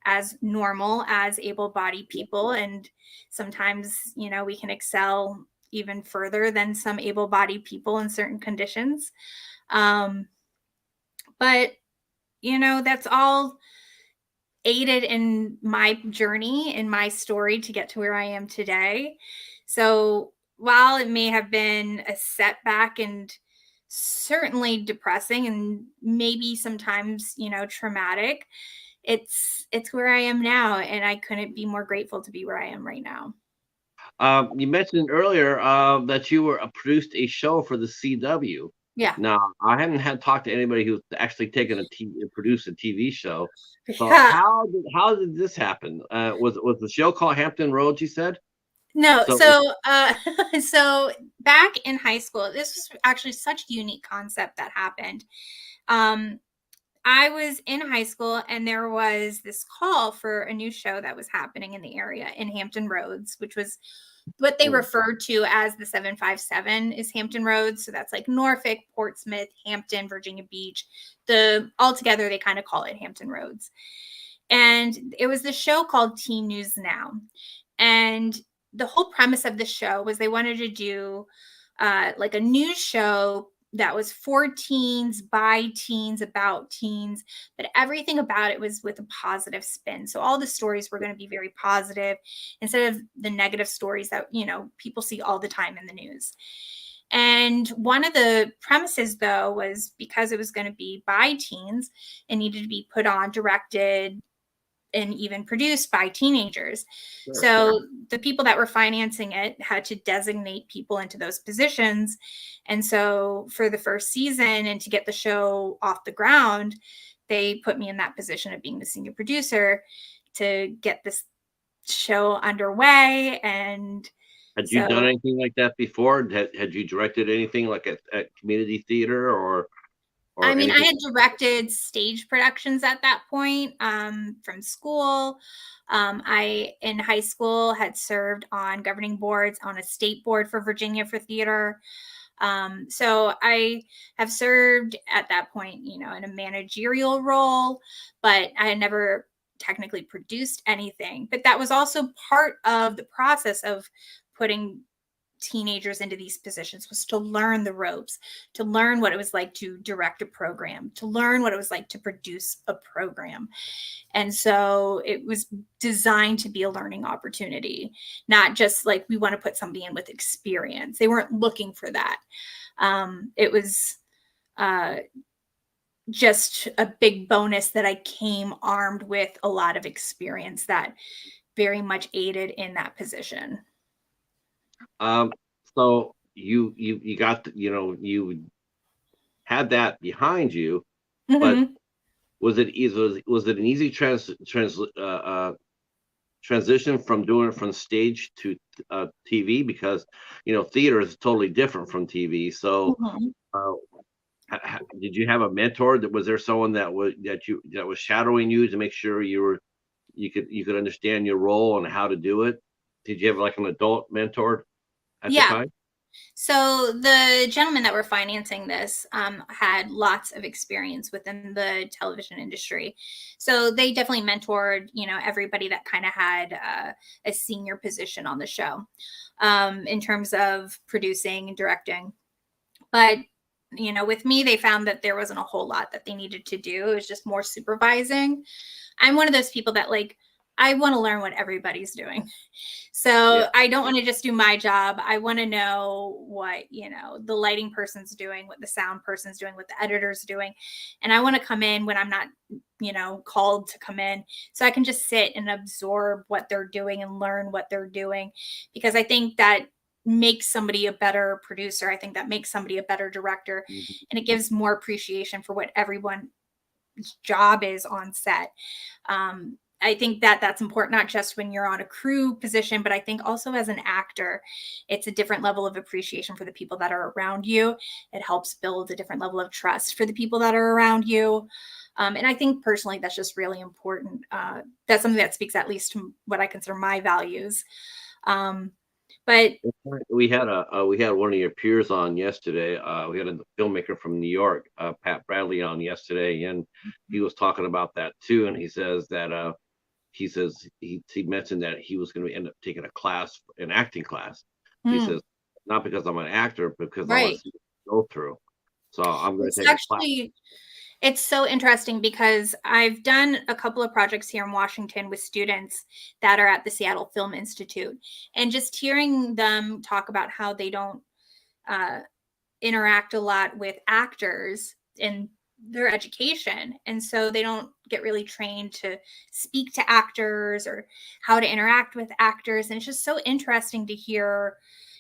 as normal as able-bodied people. And sometimes, we can excel even further than some able-bodied people in certain conditions. But, that's all aided in my journey, in my story to get to where I am today. So while it may have been a setback and certainly depressing and maybe sometimes, traumatic, it's where I am now, and I couldn't be more grateful to be where I am right now. You mentioned earlier that you were produced a show for the CW. Yeah. Now, I haven't had talked to anybody who's actually taken produced a TV show. So Yeah. how did this happen? Was the show called Hampton Roads, you said? No, so back in high school, this was actually such a unique concept that happened. I was in high school and there was this call for a new show that was happening in the area in Hampton Roads, which was what they referred to as the 757 is Hampton Roads. So that's like Norfolk, Portsmouth, Hampton, Virginia Beach. Altogether, they kind of call it Hampton Roads. And it was this show called Teen News Now. And the whole premise of the show was they wanted to do like a news show that was for teens, by teens, about teens, but everything about it was with a positive spin. So all the stories were going to be very positive instead of the negative stories that, you know, people see all the time in the news. And one of the premises, though, was because it was going to be by teens, it needed to be put on, directed, and even produced by teenagers. Sure. So the people that were financing it had to designate people into those positions. And so for the first season and to get the show off the ground, they put me in that position of being the senior producer to get this show underway. And had you done anything like that before? Had you directed anything like at community theater or I mean, anything? I had directed stage productions at that point from school. I, in high school, had served on governing boards on a state board for Virginia for theater. So I have served at that point, you know, in a managerial role, but I had never technically produced anything. But that was also part of the process of putting teenagers into these positions, was to learn the ropes, to learn what it was like to direct a program, to learn what it was like to produce a program. And so it was designed to be a learning opportunity, not just like we want to put somebody in with experience. They weren't looking for that. It was just a big bonus that I came armed with a lot of experience that very much aided in that position. So you got you had that behind you, but was it an easy transition from doing it from stage to TV? Because theater is totally different from TV. So did you have a mentor? Was there someone that was shadowing you to make sure you could understand your role and how to do it? Did you have like an adult mentor at the time? So the gentlemen that were financing this had lots of experience within the television industry. So they definitely mentored, everybody that kind of had a senior position on the show in terms of producing and directing. But, with me, they found that there wasn't a whole lot that they needed to do. It was just more supervising. I'm one of those people that I want to learn what everybody's doing. So I don't want to just do my job. I want to know what, the lighting person's doing, what the sound person's doing, what the editor's doing. And I want to come in when I'm not, called to come in. So I can just sit and absorb what they're doing and learn what they're doing. Because I think that makes somebody a better producer. I think that makes somebody a better director. And it gives more appreciation for what everyone's job is on set. I think that that's important, not just when you're on a crew position, but I think also as an actor, it's a different level of appreciation for the people that are around you. It helps build a different level of trust for the people that are around you. And I think personally, that's just really important. That's something that speaks at least to what I consider my values. But we had one of your peers on yesterday. We had a filmmaker from New York, Pat Bradley, on yesterday, and he was talking about that too. And he says that he mentioned that he was going to end up taking an acting class. He says, not because I'm an actor, but because I want to see what go through. So I'm going to take a class. It's so interesting because I've done a couple of projects here in Washington with students that are at the Seattle Film Institute, and just hearing them talk about how they don't interact a lot with actors in their education. And so they don't get really trained to speak to actors or how to interact with actors. And it's just so interesting to hear,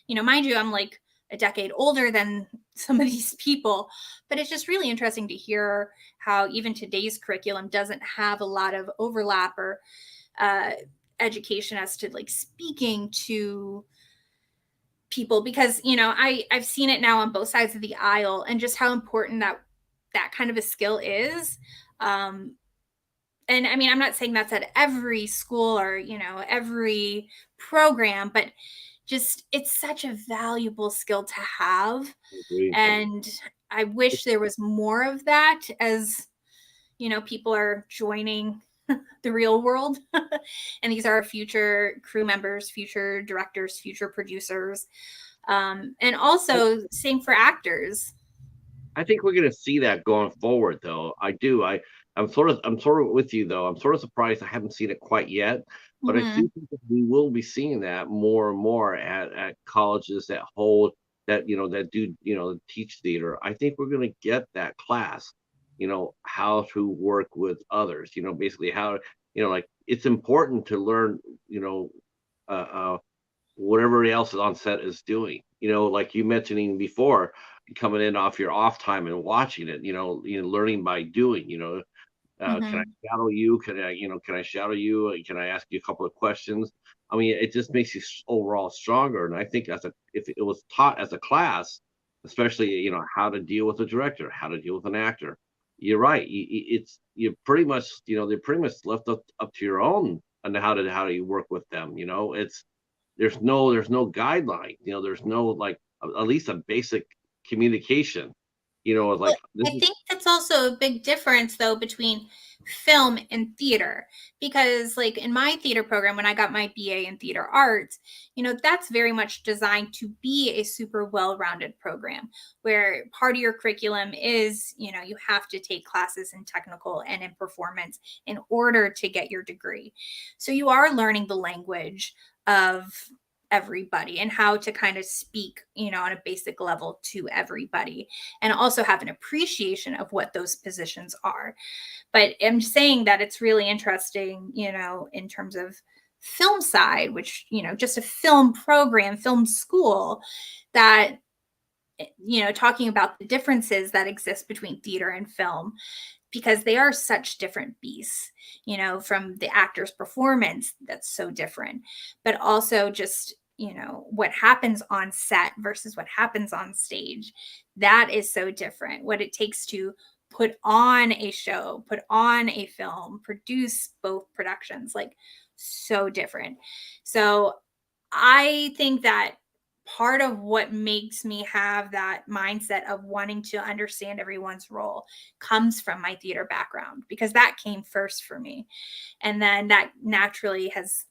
mind you, I'm like a decade older than some of these people, but it's just really interesting to hear how even today's curriculum doesn't have a lot of overlap or education as to speaking to people, because I've seen it now on both sides of the aisle and just how important that kind of a skill is. And I mean, I'm not saying that's at every school or every program, but just it's such a valuable skill to have. And I wish there was more of that as people are joining the real world. And these are future crew members, future directors, future producers. And also same for actors. I think we're going to see that going forward, though. I do. I'm sort of with you, though. I'm sort of surprised I haven't seen it quite yet, but I Hmm. do think that we will be seeing that more and more at colleges that hold that that do teach theater. I think we're going to get that class, how to work with others. Basically how like it's important to learn, uh, uh what everybody else on set is doing. Like you mentioning before, coming in off your off time and watching it. Learning by doing. Can I Hmm. shadow you? Can I shadow you? Can I ask you a couple of questions? I mean, it just makes you overall stronger. And I think if it was taught as a class, especially how to deal with a director, how to deal with an actor, you're right. It's you pretty much they're pretty much left up to your own and how do you work with them. It's there's no guideline. There's no like at least a basic communication. Well, Like this I is think that's also a big difference though between film and theater, because like in my theater program when I got my BA in theater arts, that's very much designed to be a super well-rounded program where part of your curriculum is, you have to take classes in technical and in performance in order to get your degree. So you are learning the language of everybody and how to kind of speak, on a basic level to everybody, and also have an appreciation of what those positions are. But I'm saying that it's really interesting, in terms of film side, which, just a film program, film school, that, talking about the differences that exist between theater and film, because they are such different beasts, from the actor's performance that's so different, but also just, what happens on set versus what happens on stage. That is so different. What it takes to put on a show, put on a film, produce both productions, like so different. So I think that part of what makes me have that mindset of wanting to understand everyone's role comes from my theater background, because that came first for me. And then that naturally has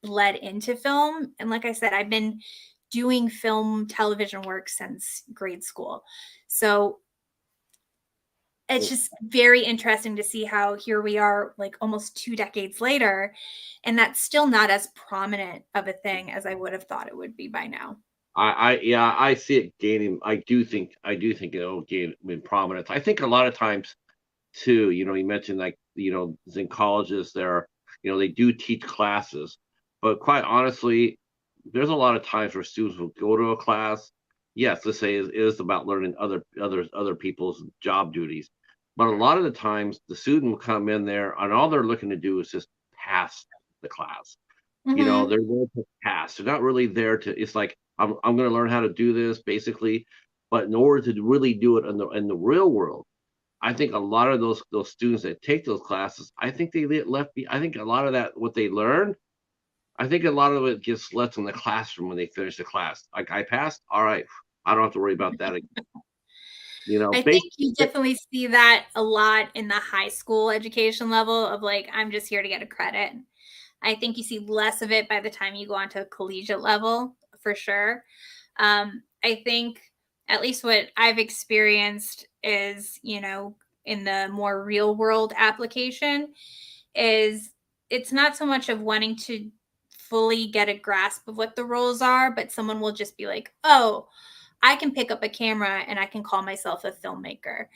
bled into film. And like I said, I've been doing film television work since grade school. So it's just very interesting to see how here we are, like almost 2 decades later, and that's still not as prominent of a thing as I would have thought it would be by now. yeah, I see it gaining. I do think it'll gain in prominence. I think a lot of times too. You mentioned like in colleges there, they do teach classes, but quite honestly, there's a lot of times where students will go to a class. Yes, let's say it is about learning other people's job duties, but a lot of the times the student will come in there and all they're looking to do is just pass the class. Mhm. They're there to pass. They're not really there to. It's like I'm going to learn how to do this basically, but in order to really do it in the real world, I think a lot of those students that take those classes, I think they get left. I think a lot of that what they learn, I think a lot of it gets left in the classroom when they finish the class. Like I passed, all right, I don't have to worry about that again. I think you Basically, definitely see that a lot in the high school education level of like, I'm just here to get a credit. I think you see less of it by the time you go on to a collegiate level, for sure. I think at least what I've experienced is, in the more real world application, is it's not so much of wanting to fully get a grasp of what the roles are, but someone will just be like, oh, I can pick up a camera and I can call myself a filmmaker.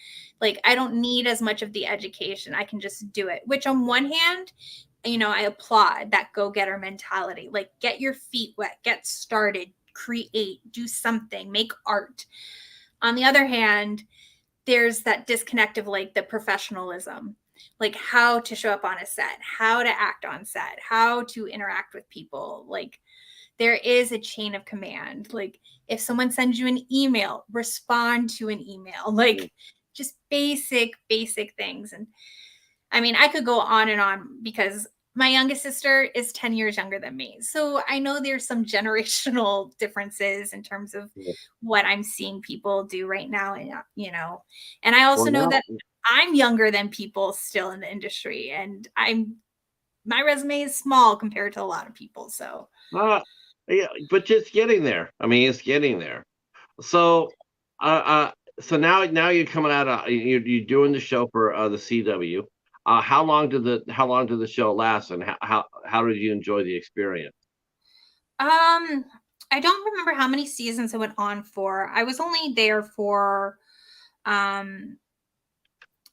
Like, I don't need as much of the education. I can just do it, which on one hand, I applaud that go getter mentality. Like, get your feet wet, get started, create, do something, make art. On the other hand, there's that disconnect of like the professionalism, like how to show up on a set, how to act on set, how to interact with people. Like, there is a chain of command. Like, if someone sends you an email, respond to an email, like just basic things. And I mean, I could go on and on because my youngest sister is 10 years younger than me. So I know there's some generational differences in terms of what I'm seeing people do right now. And, and I also well know now, that I'm younger than people still in the industry, and my resume is small compared to a lot of people. So, uh, yeah, but just getting there. I mean, it's getting there. So, So now you're coming out of you're doing the show for the CW. How long did the show last, and how did you enjoy the experience? I don't remember how many seasons it went on for. I was only there for um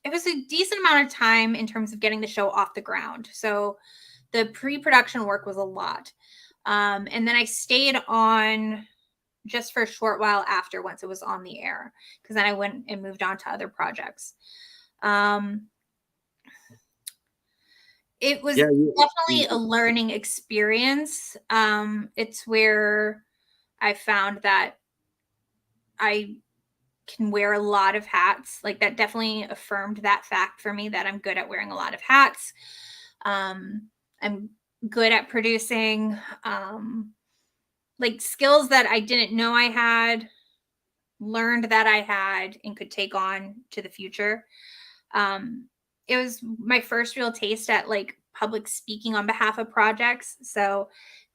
it was a decent amount of time in terms of getting the show off the ground. So the pre-production work was a lot. And then I stayed on just for a short while after once it was on the air, because then I went and moved on to other projects. Um, it was definitely a learning experience. It's where I found that I can wear a lot of hats. Like that definitely affirmed that fact for me that I'm good at wearing a lot of hats. I'm good at producing. Like skills that I didn't know I had, learned that I had, and could take on to the future. It was my first real taste at like public speaking on behalf of projects. So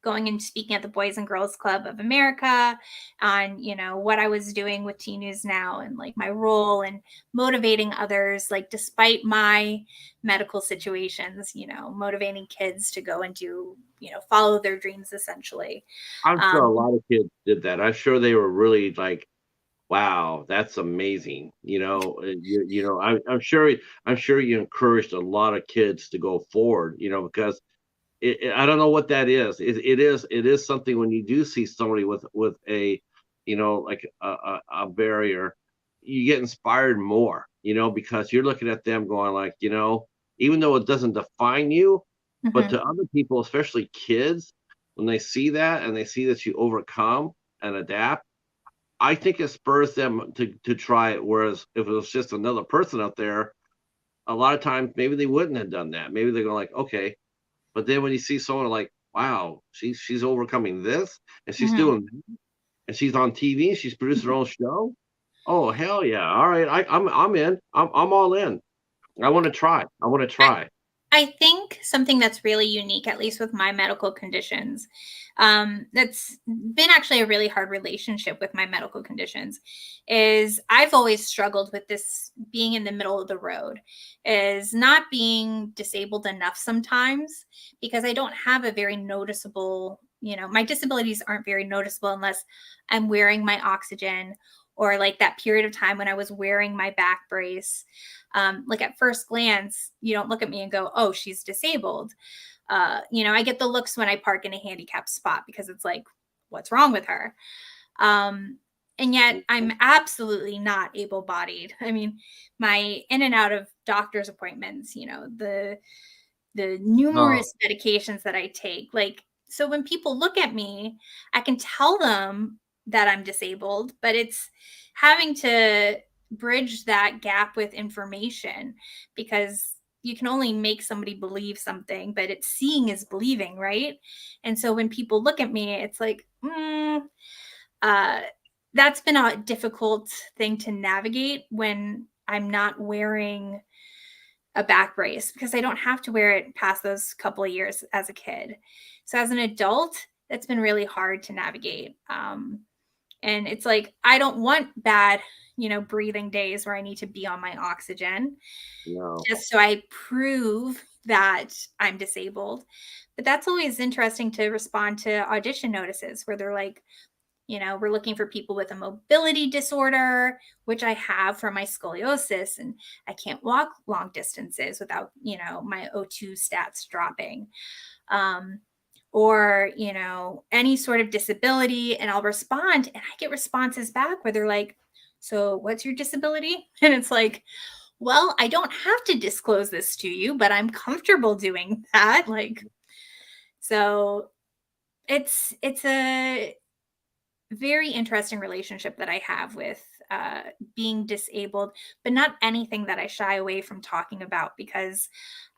going and speaking at the Boys and Girls Club of America on, what I was doing with Teen News Now and like my role and motivating others, like despite my medical situations, motivating kids to go and do, follow their dreams essentially. I'm sure a lot of kids did that. I'm sure they were really like, wow, that's amazing. I'm sure you encouraged a lot of kids to go forward, because I don't know what that is. It is something when you do see somebody with a, like a barrier, you get inspired more, because you're looking at them going like, even though it doesn't define you, but to other people, especially kids, when they see that and they see that you overcome and adapt, I think it spurs them to try it. Whereas if it was just another person out there, a lot of times maybe they wouldn't have done that. Maybe they're going like, okay. But then when you see someone like, wow, she's overcoming this and she's doing that, and she's on TV, she's produced her own show. Oh hell yeah! All right, I'm in. I'm all in. I want to try. I think something that's really unique, at least with my medical conditions, that's been actually a really hard relationship with my medical conditions, is I've always struggled with this being in the middle of the road, is not being disabled enough sometimes, because I don't have a very noticeable, my disabilities aren't very noticeable unless I'm wearing my oxygen, or like that period of time when I was wearing my back brace. Like at first glance, you don't look at me and go, oh, she's disabled. I get the looks when I park in a handicapped spot because it's like, what's wrong with her? And yet I'm absolutely not able-bodied. I mean, my in and out of doctor's appointments, the numerous medications that I take, like, so when people look at me, I can tell them that I'm disabled, but it's having to bridge that gap with information, because you can only make somebody believe something, but it's seeing is believing, right? And so when people look at me, it's like, that's been a difficult thing to navigate when I'm not wearing a back brace, because I don't have to wear it past those couple of years as a kid. So as an adult, that's been really hard to navigate. And it's like, I don't want bad, breathing days where I need to be on my oxygen, just so I prove that I'm disabled. But that's always interesting to respond to audition notices where they're like, we're looking for people with a mobility disorder, which I have for my scoliosis, and I can't walk long distances without, my O2 stats dropping. Or, any sort of disability. And I'll respond, and I get responses back where they're like, so what's your disability? And it's like, well, I don't have to disclose this to you, but I'm comfortable doing that. Like, so it's a very interesting relationship that I have with being disabled, but not anything that I shy away from talking about, because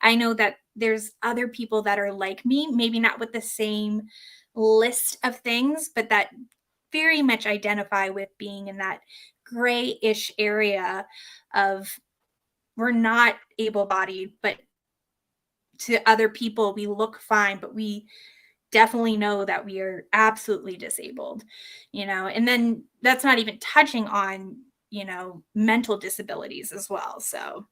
I know that there's other people that are like me, maybe not with the same list of things, but that very much identify with being in that gray-ish area of, we're not able-bodied, but to other people we look fine, but we definitely know that we are absolutely disabled, and then that's not even touching on, mental disabilities as well. So.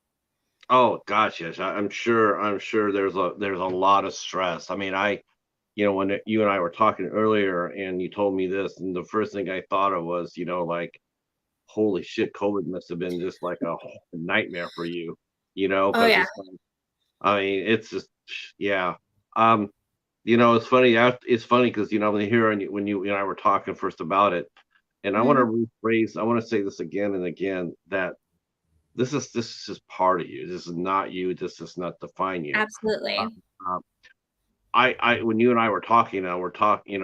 Oh gosh, yes. I'm sure there's a lot of stress. I mean, when you and I were talking earlier and you told me this, and the first thing I thought of was, like, holy shit, COVID must have been just like a nightmare for you, Oh because yeah. I mean, it's just, yeah. Um, it's funny. It's funny because when when you and I were talking first about it, and I want to Mhm. rephrase. I want to say this again and again, that this is just part of you. This is not you. This does not define you. Absolutely. Um, when you and I were talking, we're talking,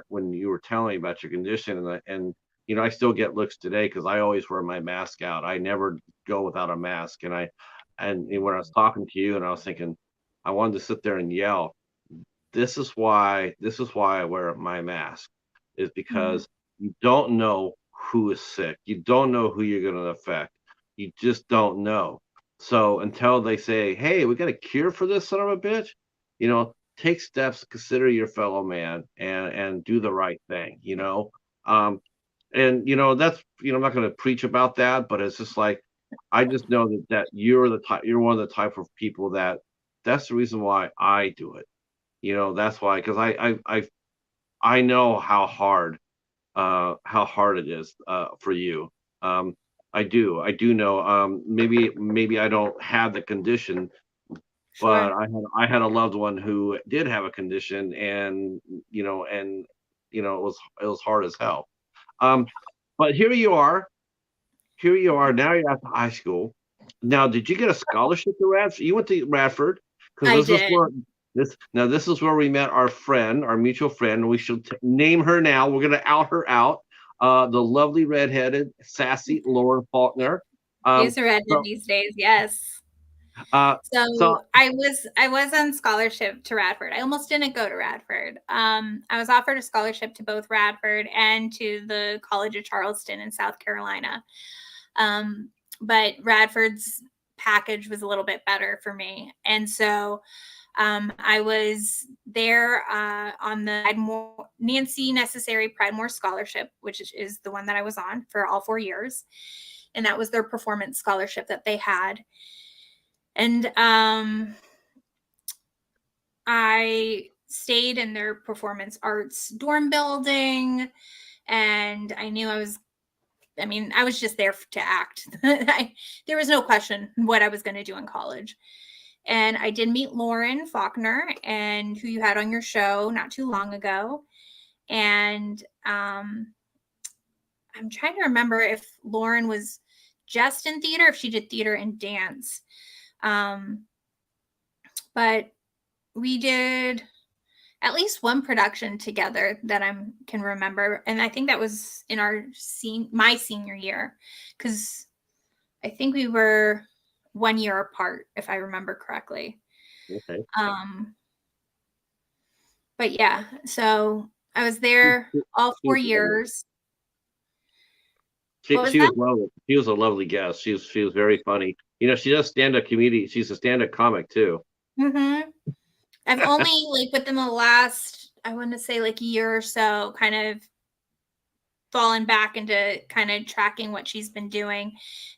when you were telling me about your condition, and I still get looks today because I always wear my mask out. I never go without a mask, and when I was talking to you, and I was thinking, I wanted to sit there and yell. This is why I wear my mask, is Mhm. because you don't know who is sick. You don't know who you're going to affect. You just don't know. So until they say, "Hey, we got a cure for this son of a bitch," take steps, consider your fellow man, and do the right thing. Um, and that's I'm not going to preach about that, but it's just like, I just know that you're one of the type of people that's the reason why I do it. That's why, because I know how hard it is for you. Um, I do know. Maybe I don't have the condition, but Sure. I had a loved one who did have a condition, and it was hard as hell. Um, but here you are. Here you are. Now you're at the high school. Now, did you get a scholarship to Radford? You went to Radford, because I did. this is where we met our friend, our mutual friend. We should name her now. We're gonna out her out. The lovely redheaded, sassy Lauren Faulkner. Um, She's a redhead so, these days. Yes. uh, so So I was on scholarship to Radford. I almost didn't go to Radford. I was offered a scholarship to both Radford and to the College of Charleston in South Carolina. Um, but Radford's package was a little bit better for me, and so I was there on the Nancy Necessary Pridemore Scholarship, which is the one that I was on for all 4 years, and that was their performance scholarship that they had. And I stayed in their performance arts dorm building, and I knew I was just there to act. There was no question what I was going to do in college. And I did meet Lauren Faulkner, and who you had on your show not too long ago. And I'm trying to remember if Lauren was just in theater, if she did theater and dance. Um, but we did at least one production together that I can remember, and I think that was in my senior year, because I think we were 1 year apart, if I remember correctly. okay. Um, but yeah, so I was there all She four was lovely. years. What She, was she that? was lovely. She was a lovely guest. She was very funny. She does stand-up comedy. She's a stand-up comic too. Mm-hmm. I've only within the last, I want to say a year or so, kind of fallen back into kind of tracking what she's been doing,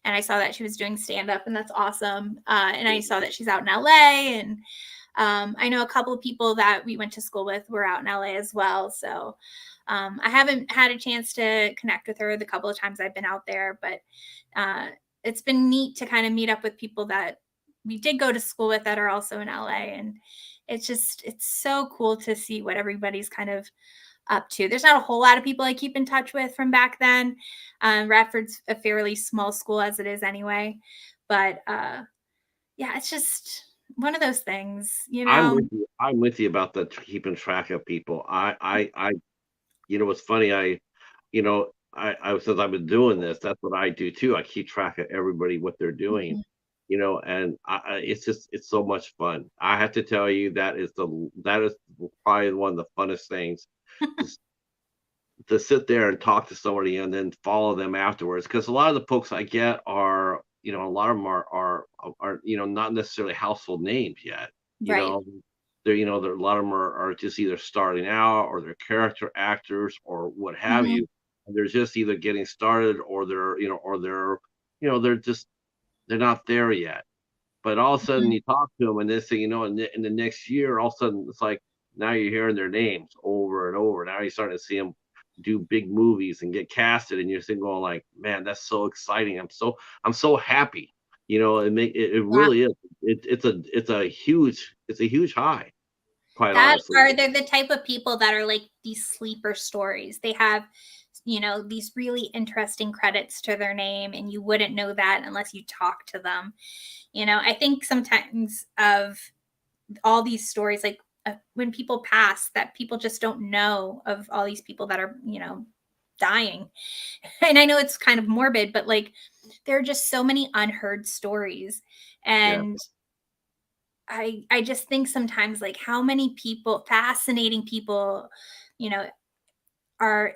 and I saw that she was doing stand up, and that's awesome. And I saw that she's out in LA, and I know a couple of people that we went to school with were out in LA as well. So I haven't had a chance to connect with her the couple of times I've been out there, but it's been neat to kind of meet up with people that we did go to school with that are also in LA. And it's so cool to see what everybody's kind of up to. There's not a whole lot of people I keep in touch with from back then. Radford's a fairly small school as it is anyway. But yeah, it's just one of those things, you I'm know? with you. I'm with you about the keeping track of people. What's funny. Since I've been doing this, that's what I do too. I keep track of everybody, what they're doing, Mhm. and it's so much fun. I have to tell you, that is probably one of the funnest things, to, to sit there and talk to somebody and then follow them afterwards. Because a lot of the folks I get are, a lot of them are not necessarily household names yet. You Right. know, a lot of them are just either starting out, or they're character actors or what have Mhm. you. They're just either getting started or they're not there yet. But all of a sudden Mhm. you talk to them and they say, in the next year, all of a sudden it's like now you're hearing their names over and over. Now you're starting to see them do big movies and get casted, and you're sitting going like, man, that's so exciting. I'm so happy. It Yeah. really is. It's a huge high, quite That honestly. are they're the type of people that are like these sleeper stories. They have, these really interesting credits to their name, and you wouldn't know that unless you talk to them. I think sometimes of all these stories, like when people pass, that people just don't know of all these people that are, dying. And I know it's kind of morbid, but like there are just so many unheard stories. Yeah, And I just think sometimes like how many people, fascinating people, you know,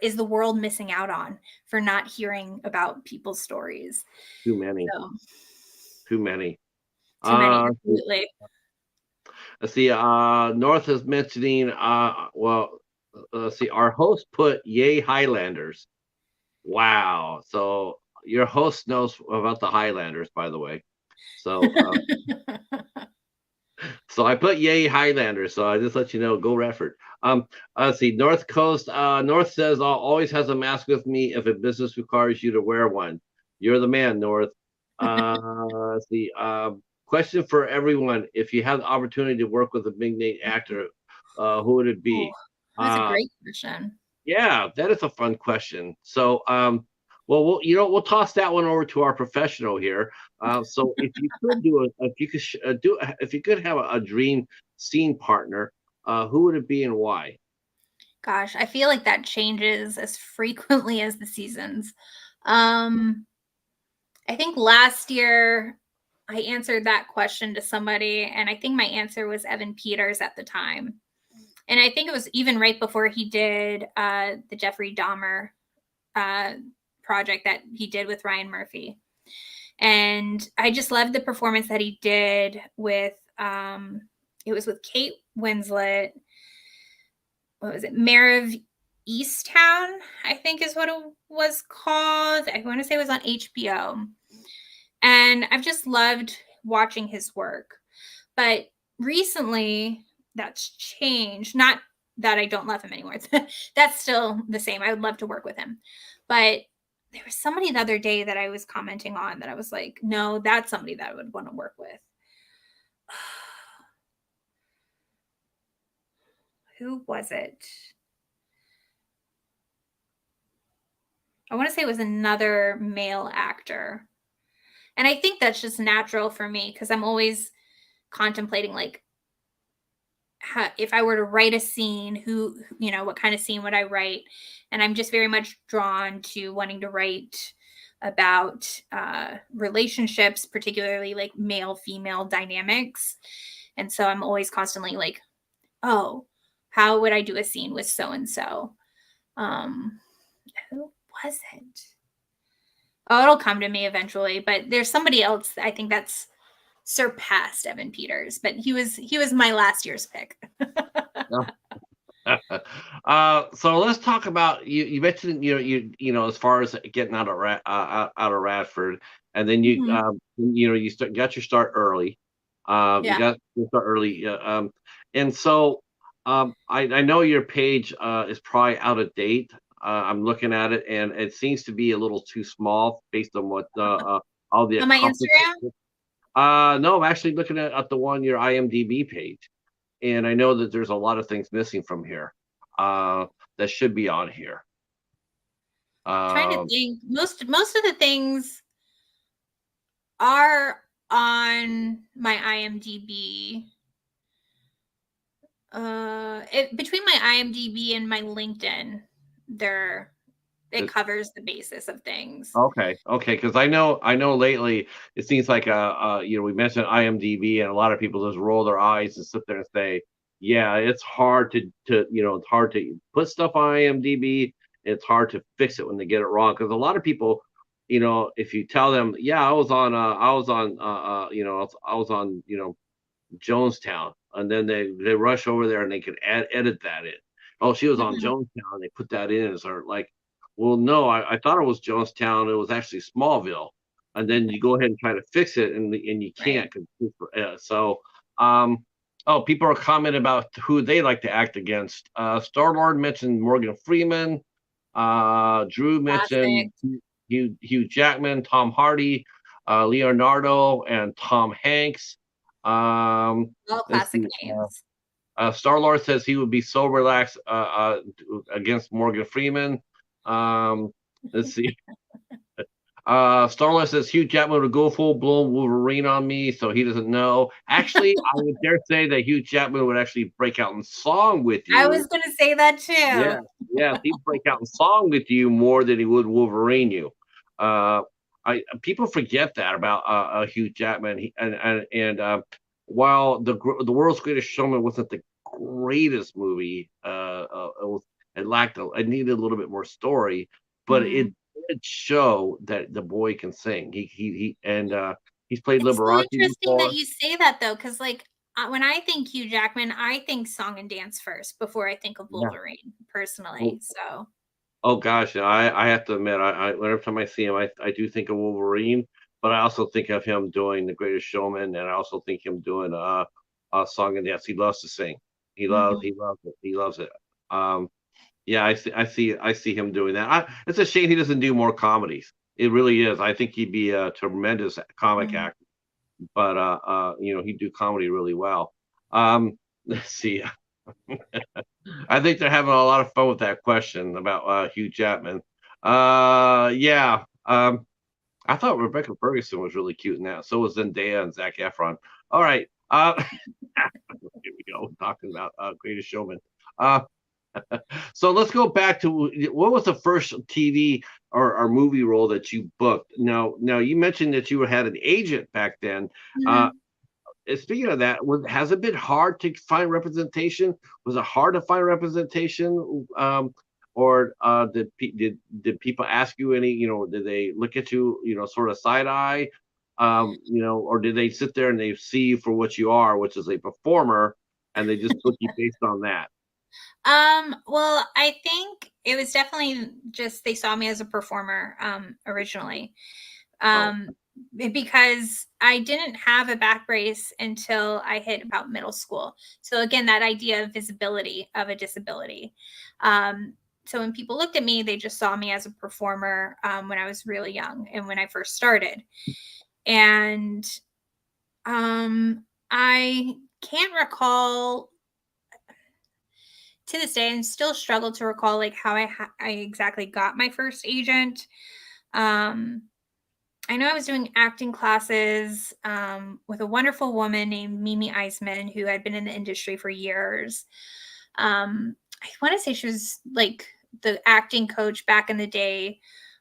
is the world missing out on for not hearing about people's stories. too many, So too many. too many, Uh, absolutely. let's see. North is mentioning. Well, let's see. Our host put "Yay Highlanders." Wow. So your host knows about the Highlanders, by the way. So, so I put "Yay Highlanders." So I just let you know. Go Redford. Let's see. North Coast. North says always has a mask with me if a business requires you to wear one. You're the man, North. Let's see. Question for everyone: if you had the opportunity to work with a big name actor, who would it Oh, be? that's a Uh, great question. Yeah, that is a fun question. So, well, we'll toss that one over to our professional here. So, if you could have a dream scene partner, who would it be and why? Gosh, I feel like that changes as frequently as the seasons. Um, I think last year I answered that question to somebody, and I think my answer was Evan Peters at the time. And I think it was even right before he did the Jeffrey Dahmer uh, project that he did with Ryan Murphy. And I just loved the performance that he did with, it was with Kate Winslet. What was it? Mayor of Easttown, I think is what it was called. I want to say it was on HBO. And I've just loved watching his work. But recently, that's changed. Not that I don't love him anymore. That's still the same. I would love to work with him. But there was somebody the other day that I was commenting on that I was like, no, that's somebody that I would want to work with. Who was it? I want to say it was another male actor. And I think that's just natural for me because I'm always contemplating like if I were to write a scene, what kind of scene would I write? And I'm just very much drawn to wanting to write about relationships, particularly like male female dynamics. And so I'm always constantly like, oh, how would I do a scene with so and so? Who was it? Oh, it'll come to me eventually, but there's somebody else I think that's surpassed Evan Peters, but he was my last year's pick. So let's talk about you mentioned as far as getting out of Radford, and then Mhm. got your start early. You Yeah. got your start early, and so I know your page is probably out of date. I'm looking at it, and it seems to be a little too small based on what all the On my accomplishments. Instagram? No, I'm actually looking at the one your IMDb page, and I know that there's a lot of things missing from here that should be on here. Trying to Um, think. Most of the things are on my IMDb. Between my IMDb and my LinkedIn, there it it- covers the basis of things. okay, because I know lately it seems like we mentioned IMDb, and a lot of people just roll their eyes and sit there and say, yeah, it's hard it's hard to put stuff on IMDb. It's hard to fix it when they get it wrong because a lot of people, if you tell them, yeah, I was on Jonestown, and then they rush over there and they can edit that in. Oh, she was on Mhm. Jonestown. They put that in, and start like, Well, no, I thought it was Jonestown. It was actually Smallville, and then you go ahead and try to fix it, and you Right. can't. Um, oh, people are commenting about who they like to act against. Star Lord mentioned Morgan Freeman. Drew Classic. mentioned Hugh Jackman, Tom Hardy, Leonardo, and Tom Hanks. Um, All let's classic see. names. Star Lord says he would be so relaxed against Morgan Freeman. Um, let's see. Star Lord says Hugh Jackman would go full blown Wolverine on me, so he doesn't know. Actually, I would dare say that Hugh Jackman would actually break out in song with I you. was gonna say that Yeah, too. yeah, he'd break out in song with you more than he would Wolverine you. Uh, I People forget that about Hugh Jackman. While the World's Greatest Showman wasn't the greatest movie, it needed a little bit more story, but Mhm. it did show that the boy can sing. He's played It's so Liberace interesting that before. you say that though, because like when I think Hugh Jackman, I think song and dance first before I think of Yeah. Wolverine personally. So Oh gosh, I have to admit, every time I see him, I do think of Wolverine, but I also think of him doing The Greatest Showman, and I also think him doing a song and dance. He loves to sing. mhm. He loves it. He loves it. Um, yeah, I see him doing that. It's a shame he doesn't do more comedies. It really is. I think he'd be a tremendous comic Mhm. actor, but he'd do comedy really well. Let's see. I think they're having a lot of fun with that question about Hugh Jackman. Yeah. I thought Rebecca Ferguson was really cute in that. So was Zendaya and Zac Efron. All right. Here we go. Talking about Greatest Showman. Uh, so let's go back to what was the first TV or movie role that you booked? Now you mentioned that you had an agent back then. Uh, Mhm. Speaking of that, has it been hard to find representation? Was it hard to find representation? Or did people ask you any? Did they look at you, sort of side eye? Or did they sit there and they see you for what you are, which is a performer, and they just book you based on that? Well, I think it was definitely just they saw me as a performer originally. Oh, Um because I didn't have a back brace until I hit about middle school. So again, that idea of visibility of a disability. Um so when people looked at me, they just saw me as a performer when I was really young and when I first started. And I can't recall to this day and still struggle to recall like how I exactly got my first agent. Um, I know I was doing acting classes with a wonderful woman named Mimi Eisman who had been in the industry for years. I want to say she was like the acting coach back in the day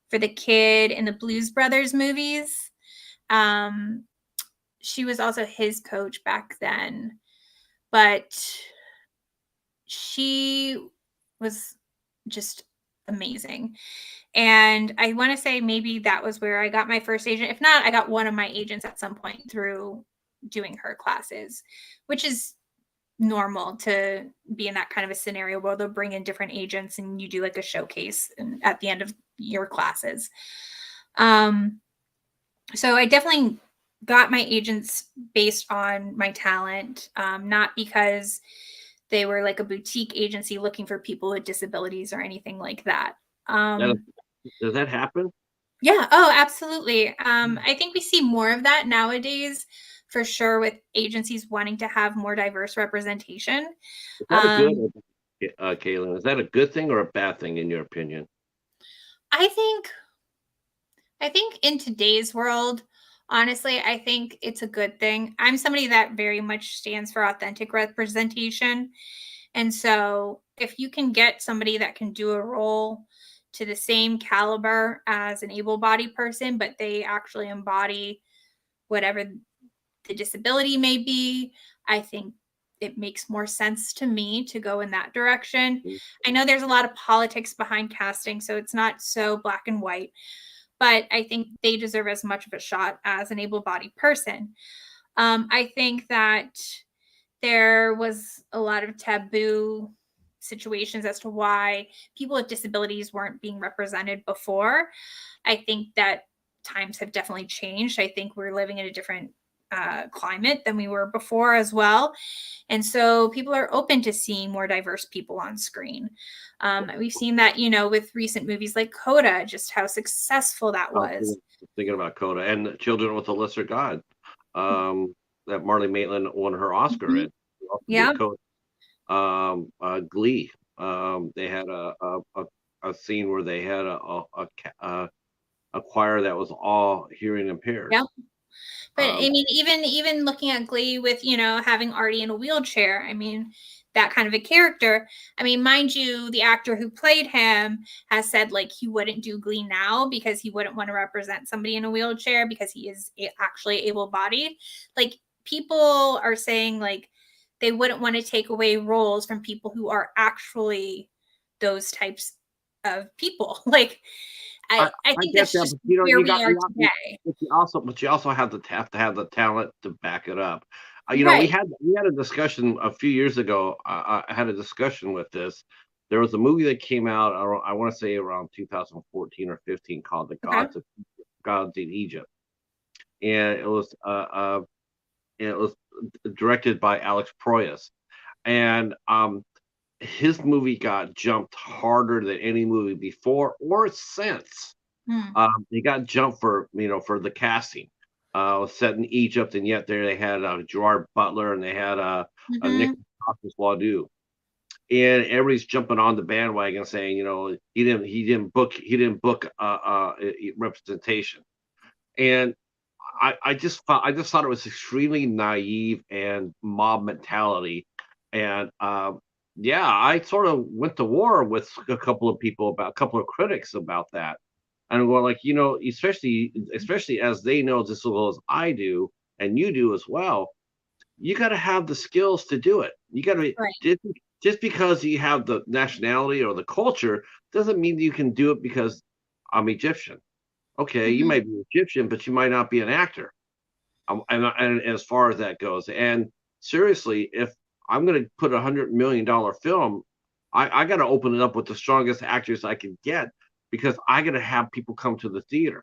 for the kid in the Blues Brothers movies. Um, she was also his coach back then, but she was just amazing. And I want to say maybe that was where I got my first agent. If not, I got one of my agents at some point through doing her classes, which is normal to be in that kind of a scenario where they'll bring in different agents and you do like a showcase at the end of your classes. Um, so I definitely got my agents based on my talent, not because they were like a boutique agency looking for people with disabilities or anything like that. that, Um, does that happen? yeah. Oh, absolutely. I think we see more of that nowadays for sure with agencies wanting to have more diverse representation. Is that a good, Um, Kaylin? Is that a good thing or a bad thing in your opinion? I think I think in today's world, honestly, I think it's a good thing. I'm somebody that very much stands for authentic representation. And so if you can get somebody that can do a role to the same caliber as an able-bodied person, but they actually embody whatever the disability may be, I think it makes more sense to me to go in that direction. I know there's a lot of politics behind casting, so it's not so black and white, but I think they deserve as much of a shot as an able bodied person. I think that there was a lot of taboo situations as to why people with disabilities weren't being represented before. I think that times have definitely changed. I think we're living in a different climate than we were before as well. And so people are open to seeing more diverse people on screen. We've seen that, with recent movies like Coda, just how successful that was. Thinking about Coda and Children with a Lesser God, that Marlee Maitland won her Oscar in. Yeah. Glee. They had a scene where they had a choir that was all hearing impaired. Yeah. But I mean, even looking at Glee with, having Artie in a wheelchair, I mean, that kind of a character. I mean, mind you, the actor who played him has said like he wouldn't do Glee now because he wouldn't want to represent somebody in a wheelchair because he is actually able-bodied. Like, people are saying like they wouldn't want to take away roles from people who are actually those types of people. Like, I think that's just where we are today. But you also have to have the talent to back it up. We Right. had a discussion a few years ago. I had a discussion with this. There was a movie that came out, I want to say around 2014 or 15, called The Gods in Egypt, and it was directed by Alex Proyas, and his movie got jumped harder than any movie before or since. They got jumped for the casting. Set in Egypt, and yet there they had Gerard Butler, and they had a Nick Wadou, and everybody's jumping on the bandwagon saying, he didn't book representation, and I just thought it was extremely naive and mob mentality, and I sort of went to war with a couple of critics about that. And I'm going like, especially as they know just as well as I do, and you do as well, you got to have the skills to do it. You got to just because you have the nationality or the culture doesn't mean you can do it because I'm Egyptian. Okay, you might be Egyptian, but you might not be an actor. And as far as that goes, and seriously, if I'm going to put $100 million film, I got to open it up with the strongest actors I can get, because I got to have people come to the theater.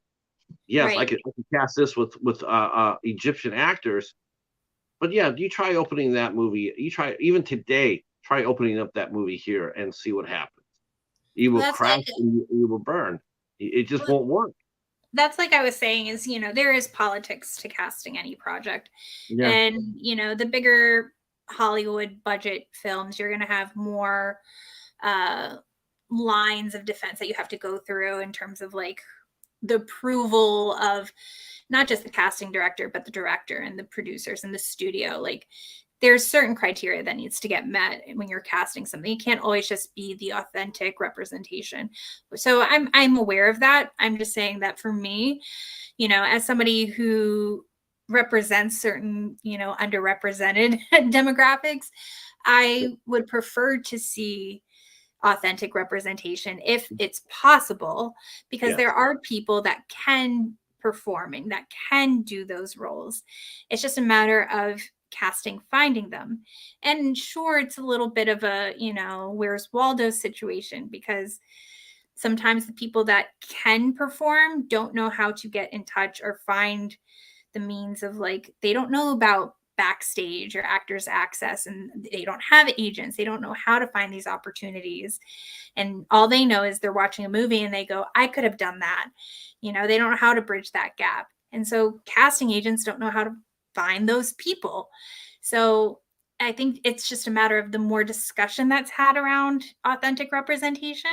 Yes, I could cast this with Egyptian actors, but yeah, you try opening that movie. You try even today. Try opening up that movie here and see what happens. You will crash and you will burn. It just won't work. That's like I was saying is, there is politics to casting any project. Yeah. And, the bigger Hollywood budget films, you're going to have more lines of defense that you have to go through in terms of like the approval of not just the casting director, but the director and the producers and the studio. Like, there's certain criteria that needs to get met when you're casting something. You can't always just be the authentic representation. So I'm aware of that. I'm just saying that for me, as somebody who represents certain, underrepresented demographics, I would prefer to see authentic representation if it's possible, because there are people that can performing, that can do those roles. It's just a matter of casting, finding them. And sure, it's a little bit of a, where's Waldo situation, because sometimes the people that can perform don't know how to get in touch or find the means of, like, they don't know about backstage or actors access, and they don't have agents. They don't know how to find these opportunities. And all they know is they're watching a movie and they go, I could have done that. They don't know how to bridge that gap. And so casting agents don't know how to find those people. So I think it's just a matter of the more discussion that's had around authentic representation,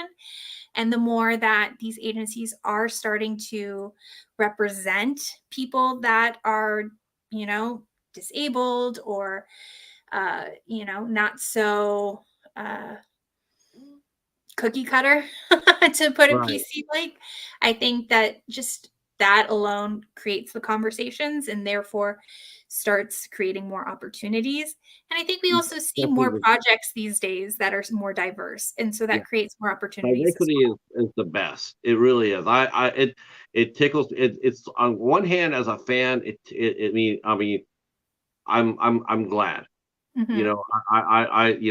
and the more that these agencies are starting to represent people that are, disabled or, not so cookie cutter, to put it PC like. I think that just that alone creates the conversations and therefore starts creating more opportunities. And I think we also see more projects these days that are more diverse, and so that creates more opportunities. Diversity is the best. It really is. It tickles. It's on one hand, as a fan, I'm glad. You know,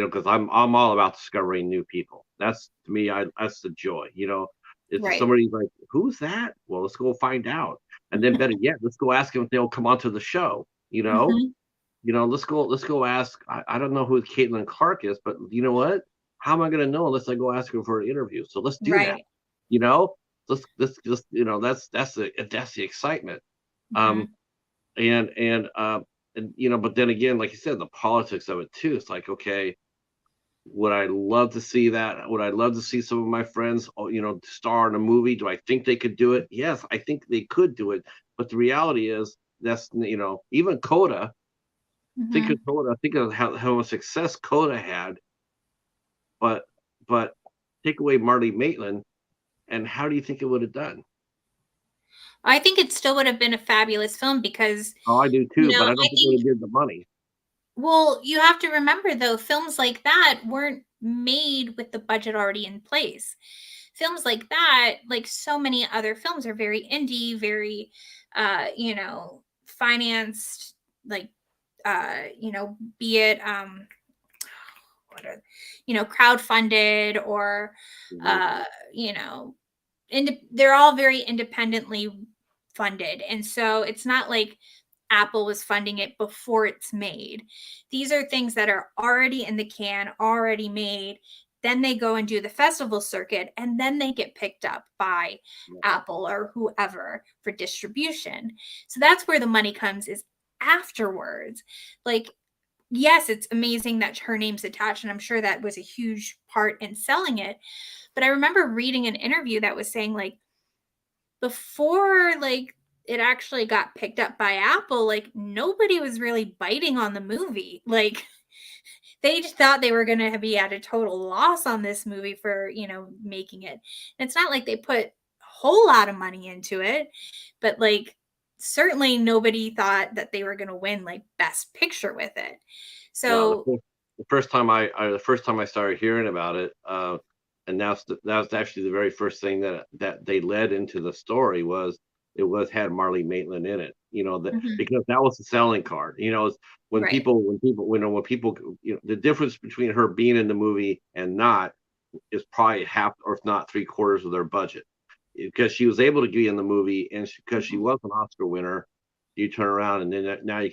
because I'm all about discovering new people. That's to me, that's the joy. You know, it's Right. somebody's like, who's that? Well, let's go find out, and then better yet, let's go ask them if they'll come onto the show. Let's go ask. I don't know who Kaitlin Clarke is, but you know what? How am I going to know unless I go ask her for an interview? So let's do that. Right. You know, let's just that's the excitement. Um, and but then again, like you said, the politics of it too. It's like, okay, would I love to see that? Would I love to see some of my friends, star in a movie? Do I think they could do it? Yes, I think they could do it. But the reality is, that's even Coda. Think of Coda. Think of how much success Coda had. But take away Marty Maitland, and how do you think it would have done? I think it still would have been a fabulous film because, Oh, I do too, but I don't think it would have did the money. Well, you have to remember though, films like that weren't made with the budget already in place. Films like that, like so many other films, are very indie, very, financed, like, be it, what are, crowdfunded or, uh, you know, they're all very independently funded. And so it's not like Apple was funding it before it's made. These are things that are already in the can, already made. Then they go and do the festival circuit, and then they get picked up by Apple or whoever for distribution. So that's where the money comes, is afterwards. Like, yes, it's amazing that her name's attached, and I'm sure that was a huge part in selling it. But I remember reading an interview that was saying, like, before, like, it actually got picked up by Apple, like, nobody was really biting on the movie. Like, they just thought they were going to be at a total loss on this movie for, making it. And it's not like they put a whole lot of money into it, but, like, certainly nobody thought that they were going to win, like, Best Picture with it. No, So the first time I started hearing about it, and that was actually the very first thing that they led into the story, was it had Marley Maitland in it. Because that was the selling card. When right. people, the difference between her being in the movie and not is probably half, or if not three-quarters of their budget, because she was able to be in the movie, and because she was an Oscar winner. You turn around, and then now you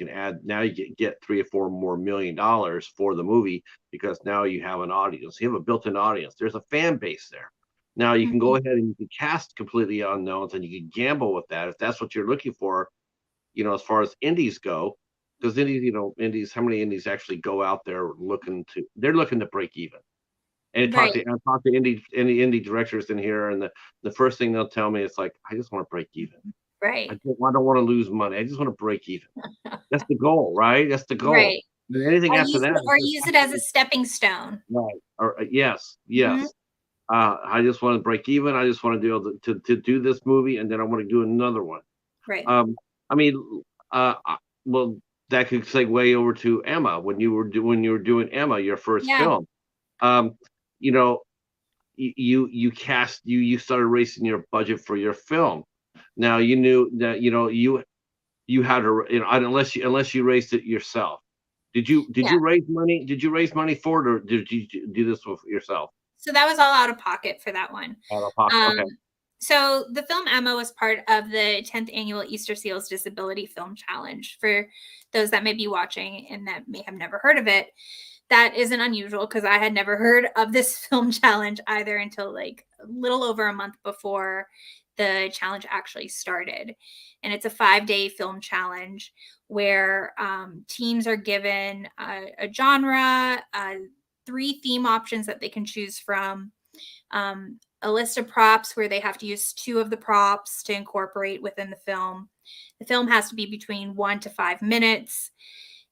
get $3 or $4 more million for the movie, because now you have an audience. You have a built-in audience. There's a fan base there. Now you can go ahead and you can cast completely unknowns, and you can gamble with that if that's what you're looking for. As far as indies go, because how many indies actually go out there looking to break even? And Right. I talk to indie directors in here, and the first thing they'll tell me is like, I just want to break even. Right. I don't want to lose money. I just want to break even. That's the goal, right? That's the goal. Right. Anything after that, or use it as a stepping stone. right? Or yes. I just want to break even. I just want to be able to do this movie, and then I want to do another one. Right. I mean, well, that could segue over to Emma, when you were doing Emma, your first film. You started raising your budget for your film. Now you knew that you had to, unless you raised it yourself. Did you raise money? Did you raise money for it, or did you do this with yourself? So that was all out of pocket for that one. Out of pocket. Okay. So the film Emma was part of the 10th annual Easter Seals Disability Film Challenge. For those that may be watching and that may have never heard of it, that isn't unusual, because I had never heard of this film challenge either until like a little over a month before the challenge actually started. And it's a 5-day film challenge where teams are given a genre, 3 theme options that they can choose from, a list of props where they have to use 2 of the props to incorporate within the film. The film has to be between 1 to 5 minutes.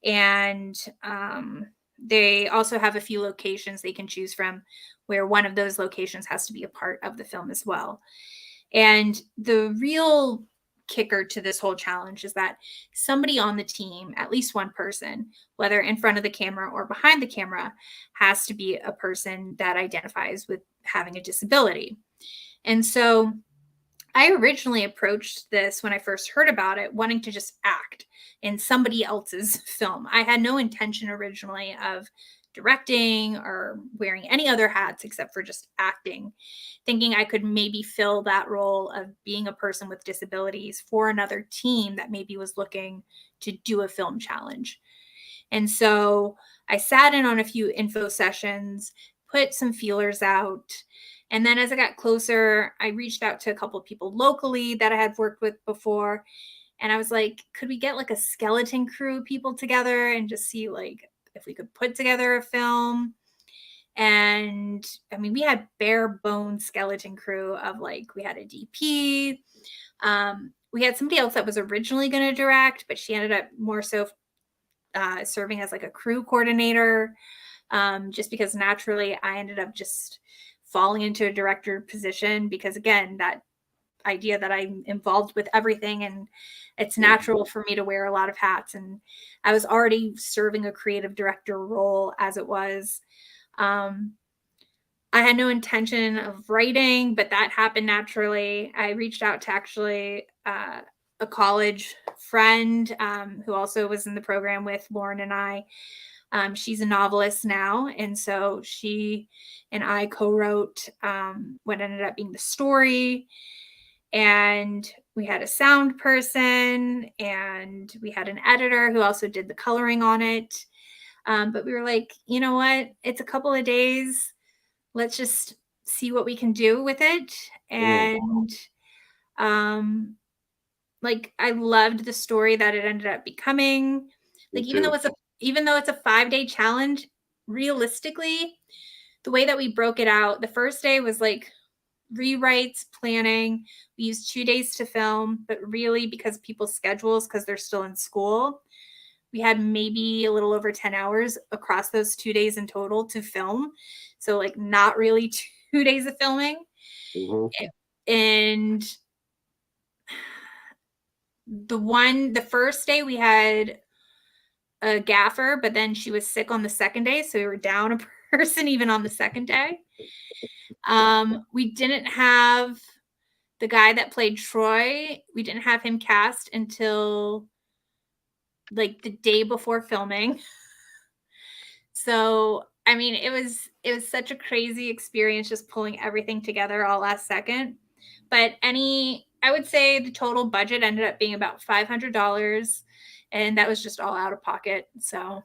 And they also have a few locations they can choose from, where one of those locations has to be a part of the film as well. And the real kicker to this whole challenge is that somebody on the team, at least one person, whether in front of the camera or behind the camera, has to be a person that identifies with having a disability. And so I originally approached this when I first heard about it, wanting to just act in somebody else's film. I had no intention originally of directing or wearing any other hats except for just acting, thinking I could maybe fill that role of being a person with disabilities for another team that maybe was looking to do a film challenge. And so I sat in on a few info sessions, put some feelers out. And then as I got closer, I reached out to a couple of people locally that I had worked with before. And I was like, could we get like a skeleton crew of people together and just see like if we could put together a film? And I mean, we had bare bones skeleton crew of like, we had a DP. We had somebody else that was originally going to direct, but she ended up more so serving as like a crew coordinator, just because naturally I ended up just falling into a director position because, again, that idea that I'm involved with everything and it's natural for me to wear a lot of hats. And I was already serving a creative director role as it was. I had no intention of writing, but that happened naturally. I reached out to actually a college friend who also was in the program with Lauren and I. She's a novelist now. And so she and I co-wrote what ended up being the story. And we had a sound person and we had an editor who also did the coloring on it. But we were like, you know what? It's a couple of days. Let's just see what we can do with it. And like I loved the story that it ended up becoming. Like even though it's a 5-day challenge, realistically, the way that we broke it out, the first day was like rewrites, planning. We used 2 days to film, but really because people's schedules, because they're still in school, we had maybe a little over 10 hours across those 2 days in total to film. So like not really 2 days of filming. And the first day we had a gaffer, but then she was sick on the second day. So we were down a person even on the second day. We didn't have the guy that played Troy. We didn't have him cast until like the day before filming. So, I mean, it was such a crazy experience just pulling everything together all last second. But I would say the total budget ended up being about $500, and that was just all out of pocket. So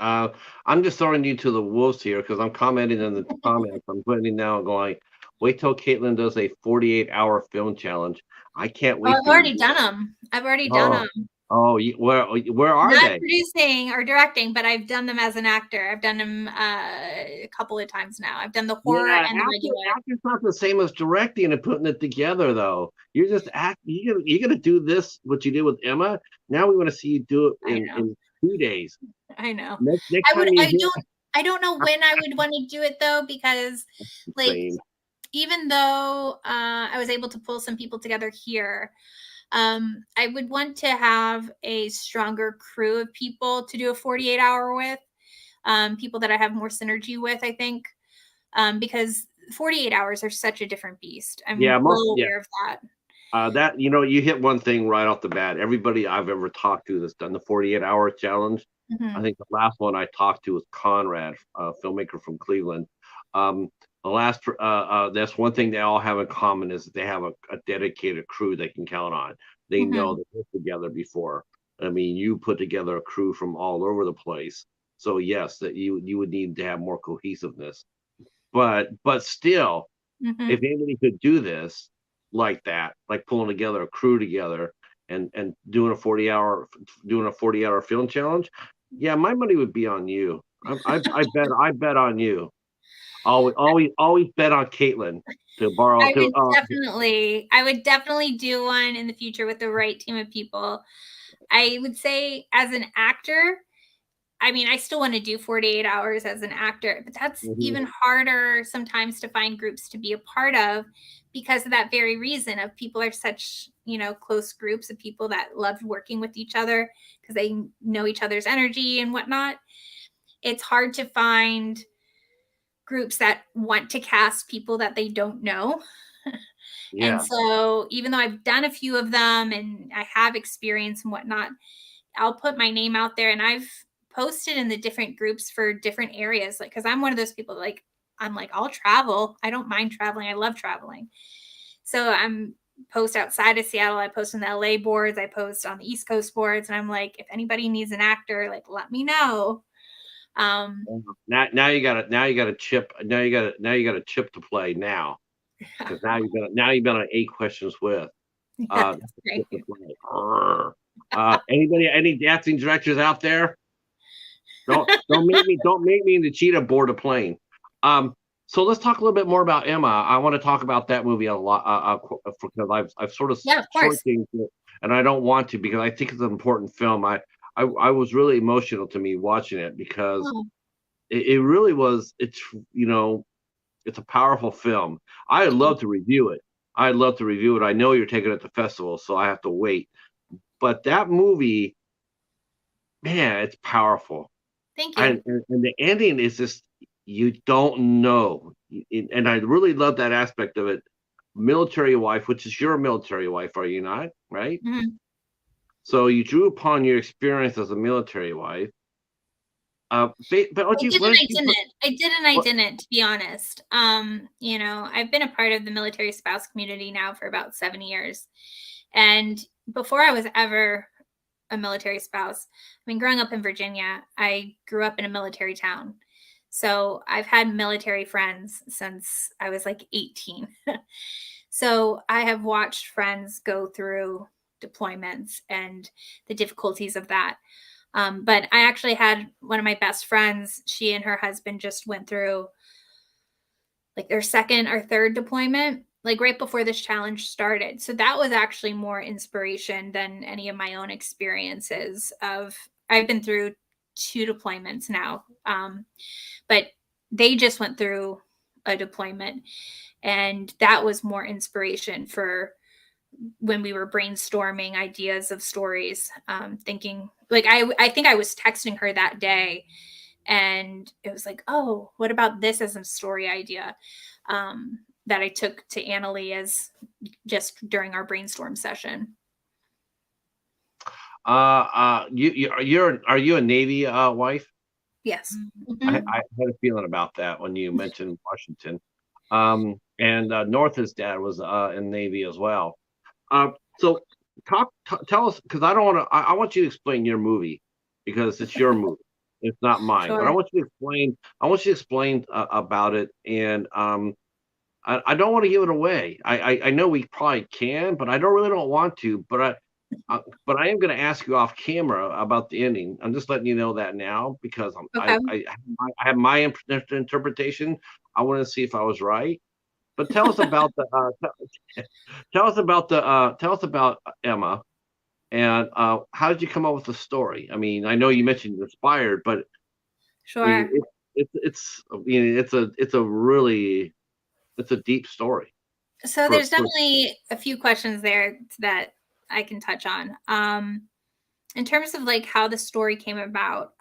I'm just throwing you to the wolves here because I'm commenting in the comments. I'm putting now going, wait till Kaitlin does a 48-hour film challenge. I can't wait. I've already done them. Oh, where are Not they? producing or directing, but I've done them as an actor. I've done them a couple of times now. I've done the horror and the regular. Acting's not the same as directing and putting it together, though. You're just you're gonna do this, what you did with Emma. Now we want to see you do it in 2 days. I know. Next I don't know when I would want to do it though, because like even though I was able to pull some people together here, I would want to have a stronger crew of people to do a 48-hour with, people that I have more synergy with, I think, because 48 hours are such a different beast. I'm well aware of that. That, you hit one thing right off the bat. Everybody I've ever talked to that's done the 48-hour challenge, I think the last one I talked to was Conrad, a filmmaker from Cleveland. That's one thing they all have in common is that they have a dedicated crew they can count on. They know they've worked together before. I mean, you put together a crew from all over the place. So yes, that you would need to have more cohesiveness. But still, if anybody could do this like that, like pulling together a crew together and doing a 40-hour film challenge, yeah, my money would be on you. I bet on you. Always bet on Kaitlin to borrow. I would definitely do one in the future with the right team of people. I would say as an actor, I mean, I still want to do 48 hours as an actor, but that's even harder sometimes to find groups to be a part of because of that very reason of people are such, close groups of people that love working with each other because they know each other's energy and whatnot. It's hard to find groups that want to cast people that they don't know. And Yeah. so even though I've done a few of them and I have experience and whatnot, I'll put my name out there, and I've posted in the different groups for different areas. Like, cause I'm one of those people like, I'm like, I'll travel. I don't mind traveling. I love traveling. So I'm post outside of Seattle. I post on the LA boards. I post on the East Coast boards. And I'm like, if anybody needs an actor, like, let me know. Now you got a chip. Now you got a chip to play now, because now you've been on 8 questions with. Yeah, that's Chip to great. play. Any casting directors out there? Don't make me the cheetah board a plane. So let's talk a little bit more about Emma. I want to talk about that movie a lot because I've sort of Yeah, of course. shortchanged it, and I don't want to, because I think it's an important film. I was really emotional to me watching it, because Oh, it really was. It's a powerful film. I'd love to review it. I know you're taking it to festival, so I have to wait. But that movie, man, it's powerful. thank you. And the ending is just, you don't know. And I really love that aspect of it. Military wife, which is your military wife, are you not? Right? Mhm. So you drew upon your experience as a military wife. But I did and I didn't. I did and I what- didn't, to be honest. I've been a part of the military spouse community now for about 7 years. And before I was ever a military spouse, I mean, growing up in Virginia, I grew up in a military town. So I've had military friends since I was like 18. So I have watched friends go through deployments and the difficulties of that. But I actually had one of my best friends. She and her husband just went through like their second or third deployment, like right before this challenge started. So that was actually more inspiration than any of my own experiences. I've been through 2 deployments now, but they just went through a deployment, and that was more inspiration for when we were brainstorming ideas of stories, thinking like I think I was texting her that day, and it was like, oh, what about this as a story idea, that I took to Annalie as just during our brainstorm session. are you a Navy wife? Yes. I Mhm. had a feeling about that when you mentioned Washington. And North's dad was in Navy as well. So tell us, because I don't want to. I want you to explain your movie, because it's your movie. It's not mine. But I Sure. want you to explain. I want you to explain about it, and I don't want to give it away. I know we probably can, but I don't want to. But I am going to ask you off camera about the ending. I'm just letting you know that now, because Okay. I have my interpretation. I want to see if I was right. But tell us about Emma, and how did you come up with the story? I mean, I know you mentioned you're inspired, but I mean, Sure. it's a deep story So for there's definitely a few questions there that I can touch on. In terms of like how the story came about,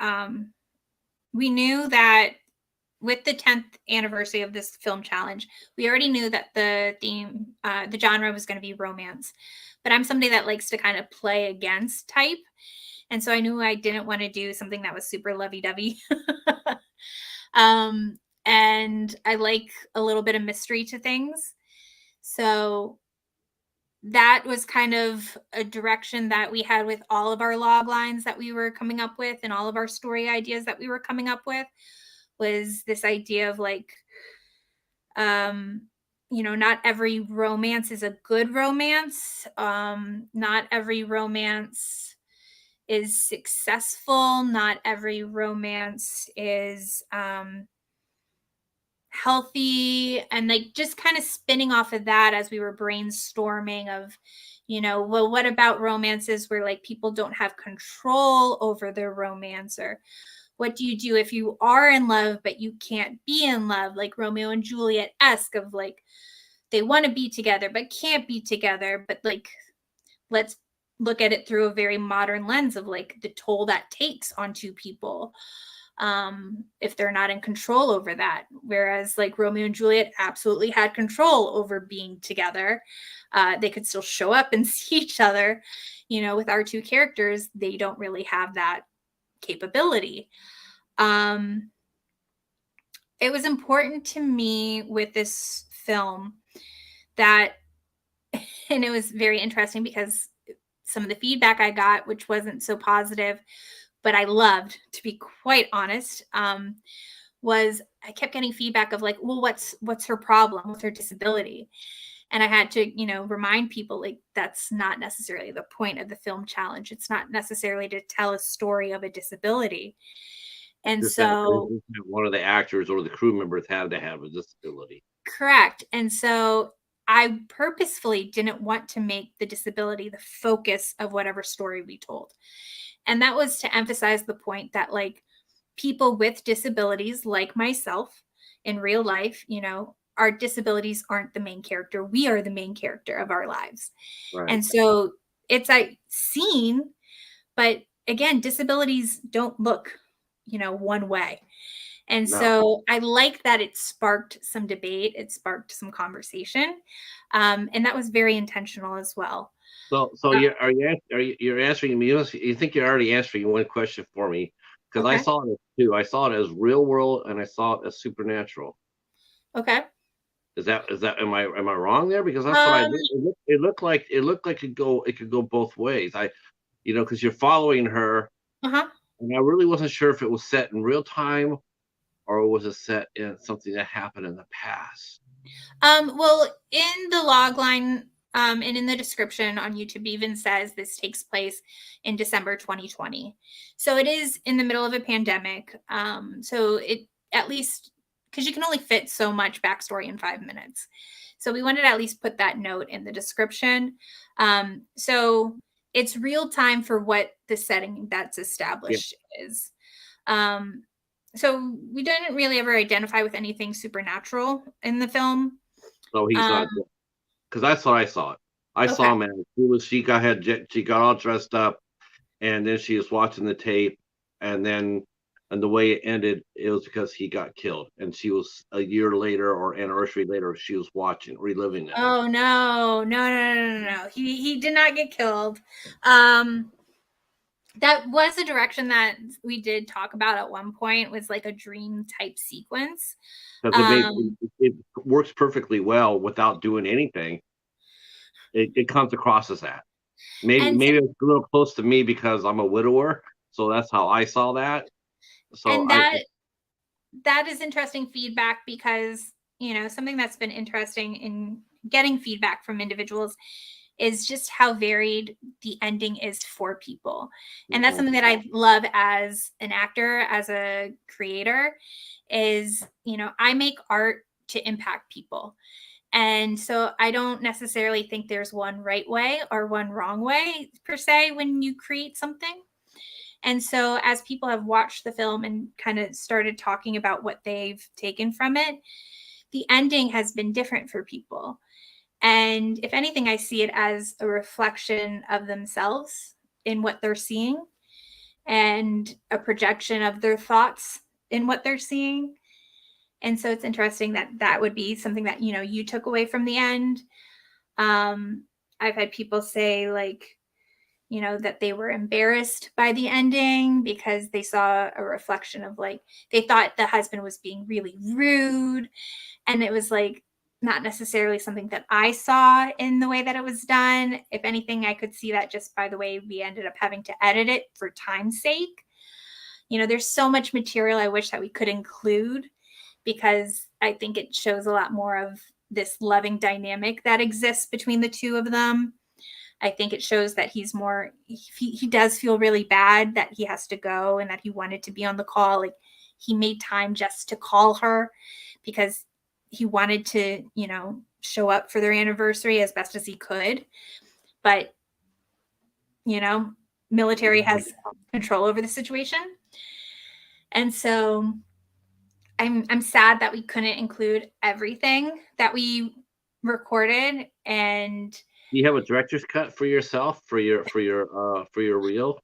we knew that with the 10th anniversary of this film challenge, we already knew that the theme, the genre was going to be romance. But I'm somebody that likes to kind of play against type. And so I knew I didn't want to do something that was super lovey dovey. um, and I like a little bit of mystery to things. So that was kind of a direction that we had with all of our log lines that we were coming up with, and all of our story ideas that we were coming up with, was this idea of like, um not every romance is a good romance, not every romance is successful, not every romance is healthy, and like just kind of spinning off of that as we were brainstorming of, well, what about romances where like people don't have control over their romance, or what do you do if you are in love but you can't be in love, like Romeo and Juliet-esque, of like they want to be together but can't be together, but like let's look at it through a very modern lens of like the toll that takes on 2 people. if they're not in control over that. Whereas like Romeo and Juliet absolutely had control over being together. They could still show up and see each other. You know, with our two characters, they don't really have that capability. It was important to me with this film that, and it was very interesting because some of the feedback I got, which wasn't so positive, but I loved, to be quite honest, was I kept getting feedback of like, well, what's her problem? What's her disability? And I had to, you know, remind people like that's not necessarily the point of the film challenge. It's not necessarily to tell a story of a disability. And Just so that one of the actors or the crew members had to have a disability. correct. And so I purposefully didn't want to make the disability the focus of whatever story we told. And that was to emphasize the point that like people with disabilities like myself in real life, you know, our disabilities aren't the main character. We are the main character of our lives. Right. And so it's a scene, but again, disabilities don't look, you know, one way. And so I like that it sparked some debate. It sparked some conversation. And that was very intentional as well. So you're answering me? You think you're already answering one question for me, because I Okay. saw it as two. I saw it as real world and I saw it as supernatural. Okay. Is that am I wrong there? Because that's what I did. It looked like it could go both ways. Because you're following her, Uh-huh. and I really wasn't sure if it was set in real time or was it set in something that happened in the past. Well, in the log line and in the description on YouTube even says this takes place in December 2020. So it is in the middle of a pandemic. So it at least, because you can only fit so much backstory in 5 minutes. So we wanted to at least put that note in the description. So it's real time for what the setting that's established is. So we didn't really ever identify with anything supernatural in the film. So he's not, because that's what I saw. I saw, man, she got all dressed up, and then she was watching the tape, and the way it ended, it was because he got killed, and she was a year later or anniversary later, she was reliving that. Oh no! He did not get killed. That was a direction that we did talk about at one point, was like a dream type sequence. It works perfectly well without doing anything. It comes across as that. Maybe it's a little close to me because I'm a widower, so that's how I saw that. So that is interesting feedback because, you know, something that's been interesting in getting feedback from individuals is just how varied the ending is for people. And that's something that I love as an actor, as a creator, is, you know, I make art to impact people. And so I don't necessarily think there's one right way or one wrong way per se when you create something. And so as people have watched the film and kind of started talking about what they've taken from it, the ending has been different for people. And if anything, I see it as a reflection of themselves in what they're seeing and a projection of their thoughts in what they're seeing. And so it's interesting that that would be something that, you know, you took away from the end. I've had people say like, you know, that they were embarrassed by the ending because they saw a reflection of like, they thought the husband was being really rude. And it was like, not necessarily something that I saw in the way that it was done. If anything, I could see that just by the way we ended up having to edit it for time's sake. You know, there's so much material I wish that we could include because I think it shows a lot more of this loving dynamic that exists between the two of them. I think it shows that he's more, he does feel really bad that he has to go and that he wanted to be on the call. Like he made time just to call her because he wanted to, you know, show up for their anniversary as best as he could. But, you know, military has control over the situation. And so I'm sad that we couldn't include everything that we recorded. And you have a director's cut for yourself for your reel?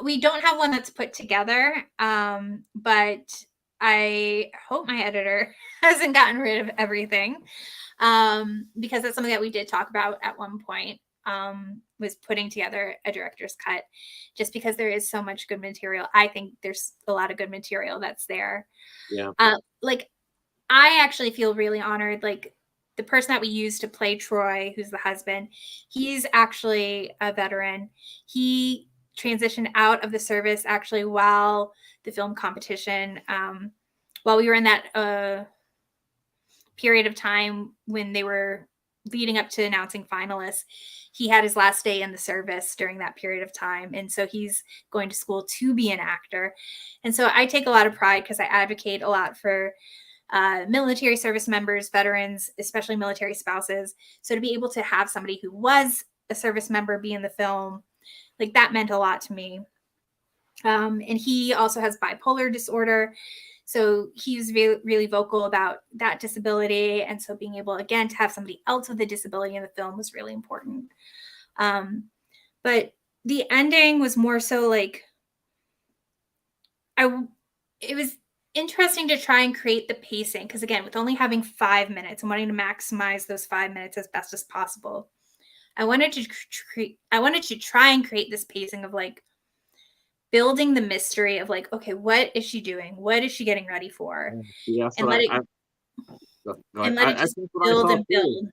We don't have one that's put together, but I hope my editor hasn't gotten rid of everything, because that's something that we did talk about at one point, was putting together a director's cut, just because there is so much good material. I think there's a lot of good material that's there. Yeah. Like, I actually feel really honored. Like, the person that we used to play Troy, who's the husband, he's actually a veteran. He transitioned out of the service actually while the film competition, while we were in that period of time when they were leading up to announcing finalists. He had his last day in the service during that period of time. And so he's going to school to be an actor. And so I take a lot of pride because I advocate a lot for military service members, veterans, especially military spouses. So to be able to have somebody who was a service member be in the film, like, that meant a lot to me. And he also has bipolar disorder. So he was really vocal about that disability. And so being able, again, to have somebody else with a disability in the film was really important. But the ending was more so like, it was interesting to try and create the pacing, because again, with only having 5 minutes and wanting to maximize those 5 minutes as best as possible, I wanted to try and create this pacing of like building the mystery of like, okay, what is she doing? What is she getting ready for? Yeah, And let it just build and build.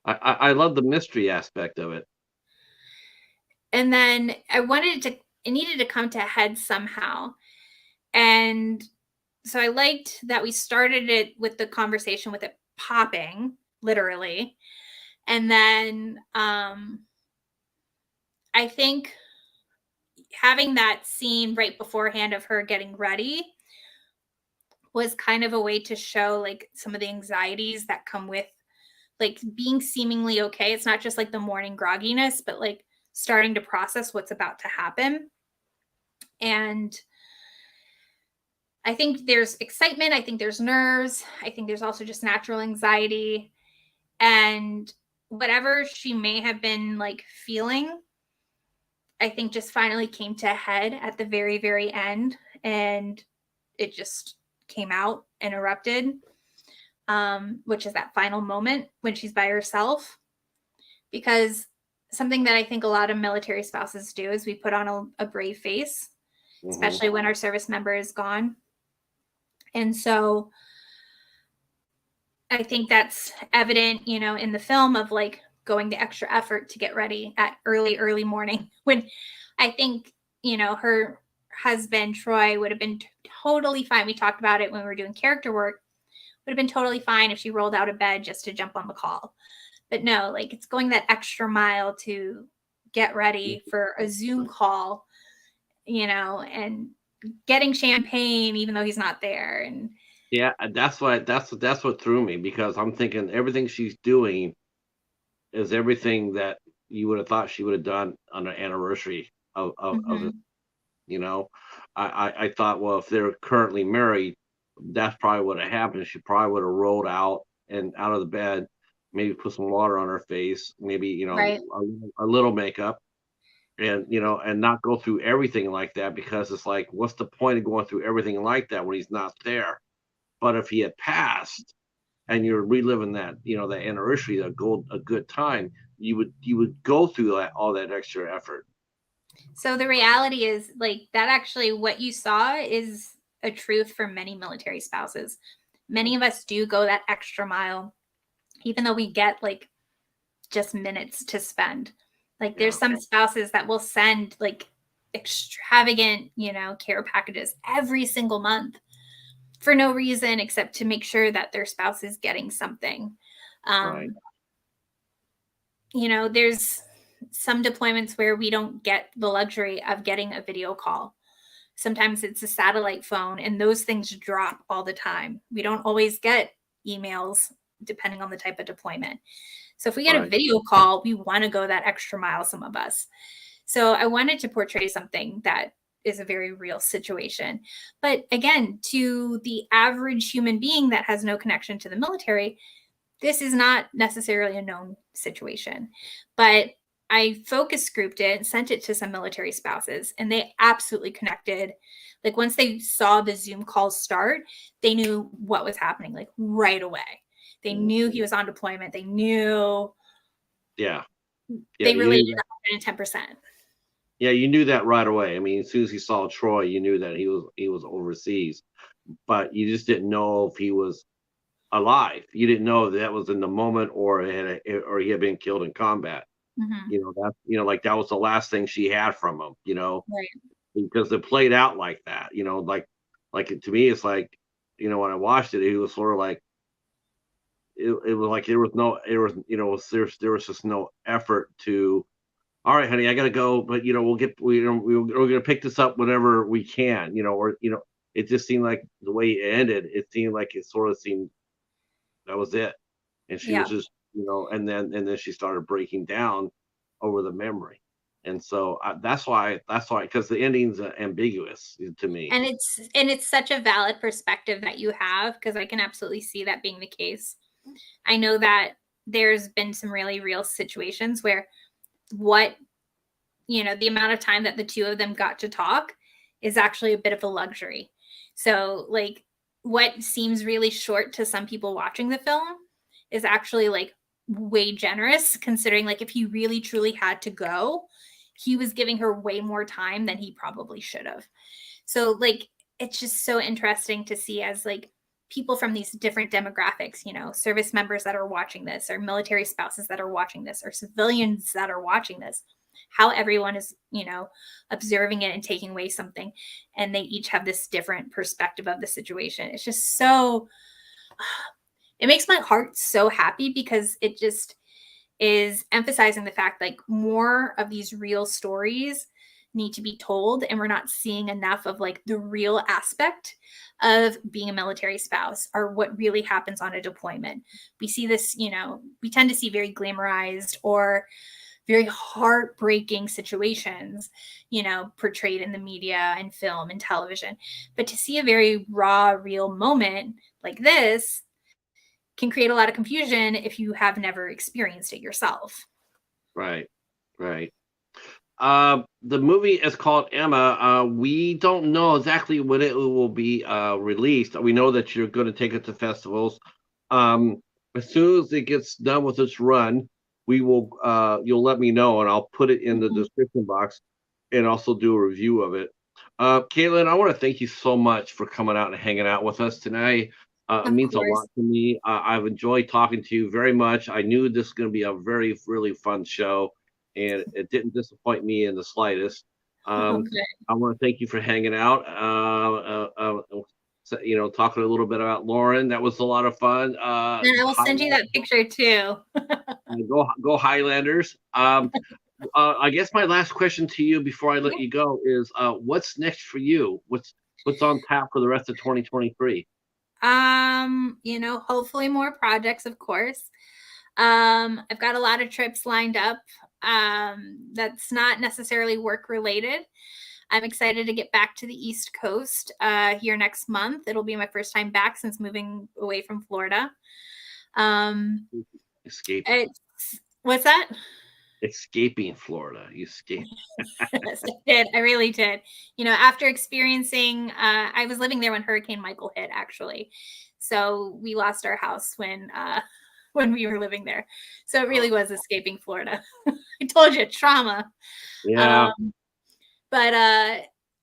I love the mystery aspect of it. And then it needed to come to a head somehow. And so I liked that we started it with the conversation with it popping, literally. And then I think having that scene right beforehand of her getting ready was kind of a way to show like some of the anxieties that come with like being seemingly okay. It's not just like the morning grogginess, but like starting to process what's about to happen. And I think there's excitement. I think there's nerves. I think there's also just natural anxiety. And whatever she may have been like feeling, I think just finally came to a head at the very, very end. And it just came out and erupted, which is that final moment when she's by herself. Because something that I think a lot of military spouses do is we put on a brave face, especially when our service member is gone. And so I think that's evident, in the film of like going the extra effort to get ready at early morning, when I think, her husband, Troy, would have been totally fine. We talked about it when we were doing character work, would have been totally fine if she rolled out of bed just to jump on the call. But no, like, it's going that extra mile to get ready for a Zoom call, and getting champagne even though he's not there. And yeah, that's what threw me, because I'm thinking everything she's doing is everything that you would have thought she would have done on an anniversary of it. I thought, well, if they're currently married, that's probably what had happened. She probably would have rolled out of the bed, maybe put some water on her face, maybe right. a little makeup, and and not go through everything like that, because it's like, what's the point of going through everything like that when he's not there? But if he had passed and you're reliving that, that anniversary, a good time, you would go through all that extra effort. So the reality is, like, that actually what you saw is a truth for many military spouses. Many of us do go that extra mile, even though we get like just minutes to spend. Like, there's some spouses that will send like extravagant, care packages every single month for no reason except to make sure that their spouse is getting something. Right. There's some deployments where we don't get the luxury of getting a video call. Sometimes it's a satellite phone, and those things drop all the time. We don't always get emails depending on the type of deployment. So if we get a video call, we want to go that extra mile, some of us. So I wanted to portray something that is a very real situation. But again, to the average human being that has no connection to the military, this is not necessarily a known situation. But I focus grouped it and sent it to some military spouses, and they absolutely connected. Like once they saw the Zoom calls start, they knew what was happening like right away. They knew he was on deployment. They knew. Yeah. They related 110%. Yeah, you knew that right away. I mean, as soon as he saw Troy, you knew that he was overseas, but you just didn't know if he was alive. You didn't know if that was in the moment or or he had been killed in combat. Mm-hmm. You know, that like that was the last thing she had from him, Right. because it played out like that, to me it's like, when I watched it, it was sort of like it was like there was no there was just no effort to, all right, honey, I gotta go, but we're gonna pick this up whenever we can, or it just seemed like the way it ended, it seemed like it sort of seemed that was it. And she was just, and then she started breaking down over the memory. And so that's why, because the ending's ambiguous to me. And it's such a valid perspective that you have, because I can absolutely see that being the case. I know that there's been some really real situations where the amount of time that the two of them got to talk is actually a bit of a luxury. So like what seems really short to some people watching the film is actually like way generous, considering like if he really truly had to go, he was giving her way more time than he probably should have. So like it's just so interesting to see as like people from these different demographics, service members that are watching this, or military spouses that are watching this, or civilians that are watching this, how everyone is, observing it and taking away something. And they each have this different perspective of the situation. It's just so, it makes my heart so happy, because it just is emphasizing the fact like more of these real stories need to be told, and we're not seeing enough of like the real aspect of being a military spouse, or what really happens on a deployment. We see this, we tend to see very glamorized or very heartbreaking situations, portrayed in the media and film and television. But to see a very raw, real moment like this can create a lot of confusion if you have never experienced it yourself. Right. The movie is called Emma. We don't know exactly when it will be released. We know that you're going to take it to festivals. As soon as it gets done with its run, we will. You'll let me know, and I'll put it in the description box, and also do a review of it. Kaitlin, I want to thank you so much for coming out and hanging out with us tonight. It means a lot to me. I've enjoyed talking to you very much. I knew this was going to be a very, really fun show, and it didn't disappoint me in the slightest. I want to thank you for hanging out. Talking a little bit about Lauren. That was a lot of fun. And I will send you that picture too. Go Highlanders. I guess my last question to you before I let you go is, what's next for you? What's on tap for the rest of 2023? Hopefully more projects, of course. I've got a lot of trips lined up. That's not necessarily work related. I'm excited to get back to the East Coast here next month. It'll be my first time back since moving away from Florida. Escaping. What's that? Escaping Florida. You escaped. Yes, I did. I really did. After experiencing, I was living there when Hurricane Michael hit, actually. So we lost our house when we were living there. So it really was escaping Florida. I told you, trauma. Yeah. But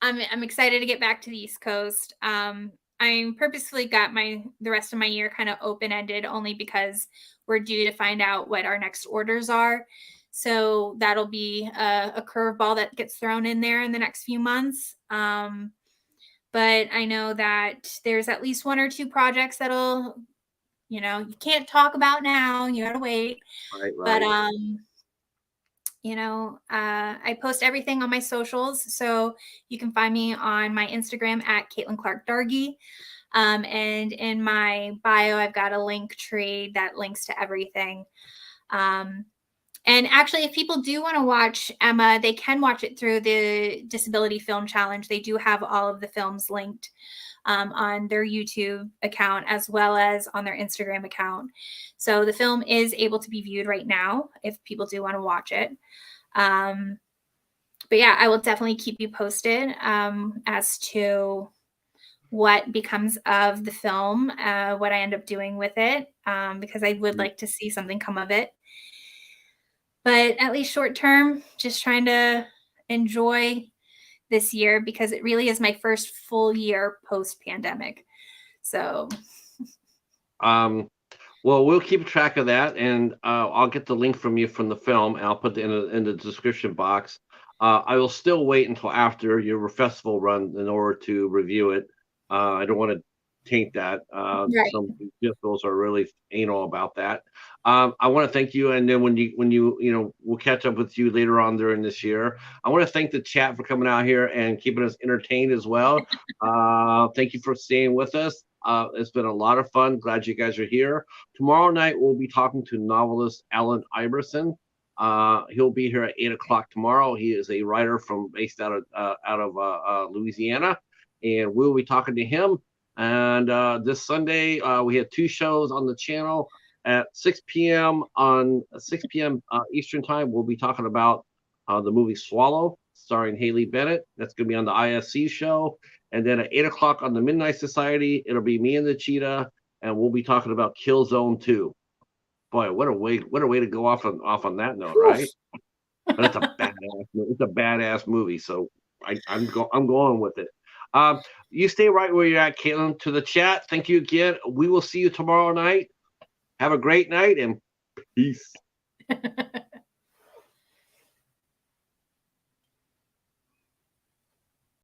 I'm excited to get back to the East Coast. I purposefully got the rest of my year kind of open-ended, only because we're due to find out what our next orders are. So that'll be a curveball that gets thrown in there in the next few months. But I know that there's at least one or two projects that'll, you can't talk about now. You gotta wait. Right. But I post everything on my socials, so you can find me on my Instagram at Kaitlin Clarke-Dargie. And in my bio, I've got a Linktree that links to everything. And actually, if people do want to watch Emma, they can watch it through the Disability Film Challenge. They do have all of the films linked on their YouTube account, as well as on their Instagram account. So the film is able to be viewed right now if people do want to watch it. But yeah, I will definitely keep you posted as to what becomes of the film, what I end up doing with it, because I would like to see something come of it. But at least short term, just trying to enjoy this year because it really is my first full year post pandemic. So, well, we'll keep track of that, and I'll get the link from you from the film, and I'll put it in the description box. I will still wait until after your festival run in order to review it. I don't want to taint that. right. Some festivals are really anal about that. I want to thank you, and then when you we'll catch up with you later on during this year. I want to thank the chat for coming out here and keeping us entertained as well. Thank you for staying with us. It's been a lot of fun. Glad you guys are here. Tomorrow night we'll be talking to novelist Alan Iverson. He'll be here at 8 o'clock tomorrow. He is a writer based out of Louisiana, and we'll be talking to him. And this Sunday we have 2 shows on the channel at 6 p.m. Eastern time. We'll be talking about the movie Swallow, starring Haley Bennett. That's going to be on the ISC show. And then at 8 o'clock on the Midnight Society, it'll be me and the Cheetah, and we'll be talking about Killzone 2. Boy, what a way to go off on that note, right? But it's a badass movie. So I'm going with it. You stay right where you're at, Kaitlin. To the chat, thank you again. We will see you tomorrow night. Have a great night and peace.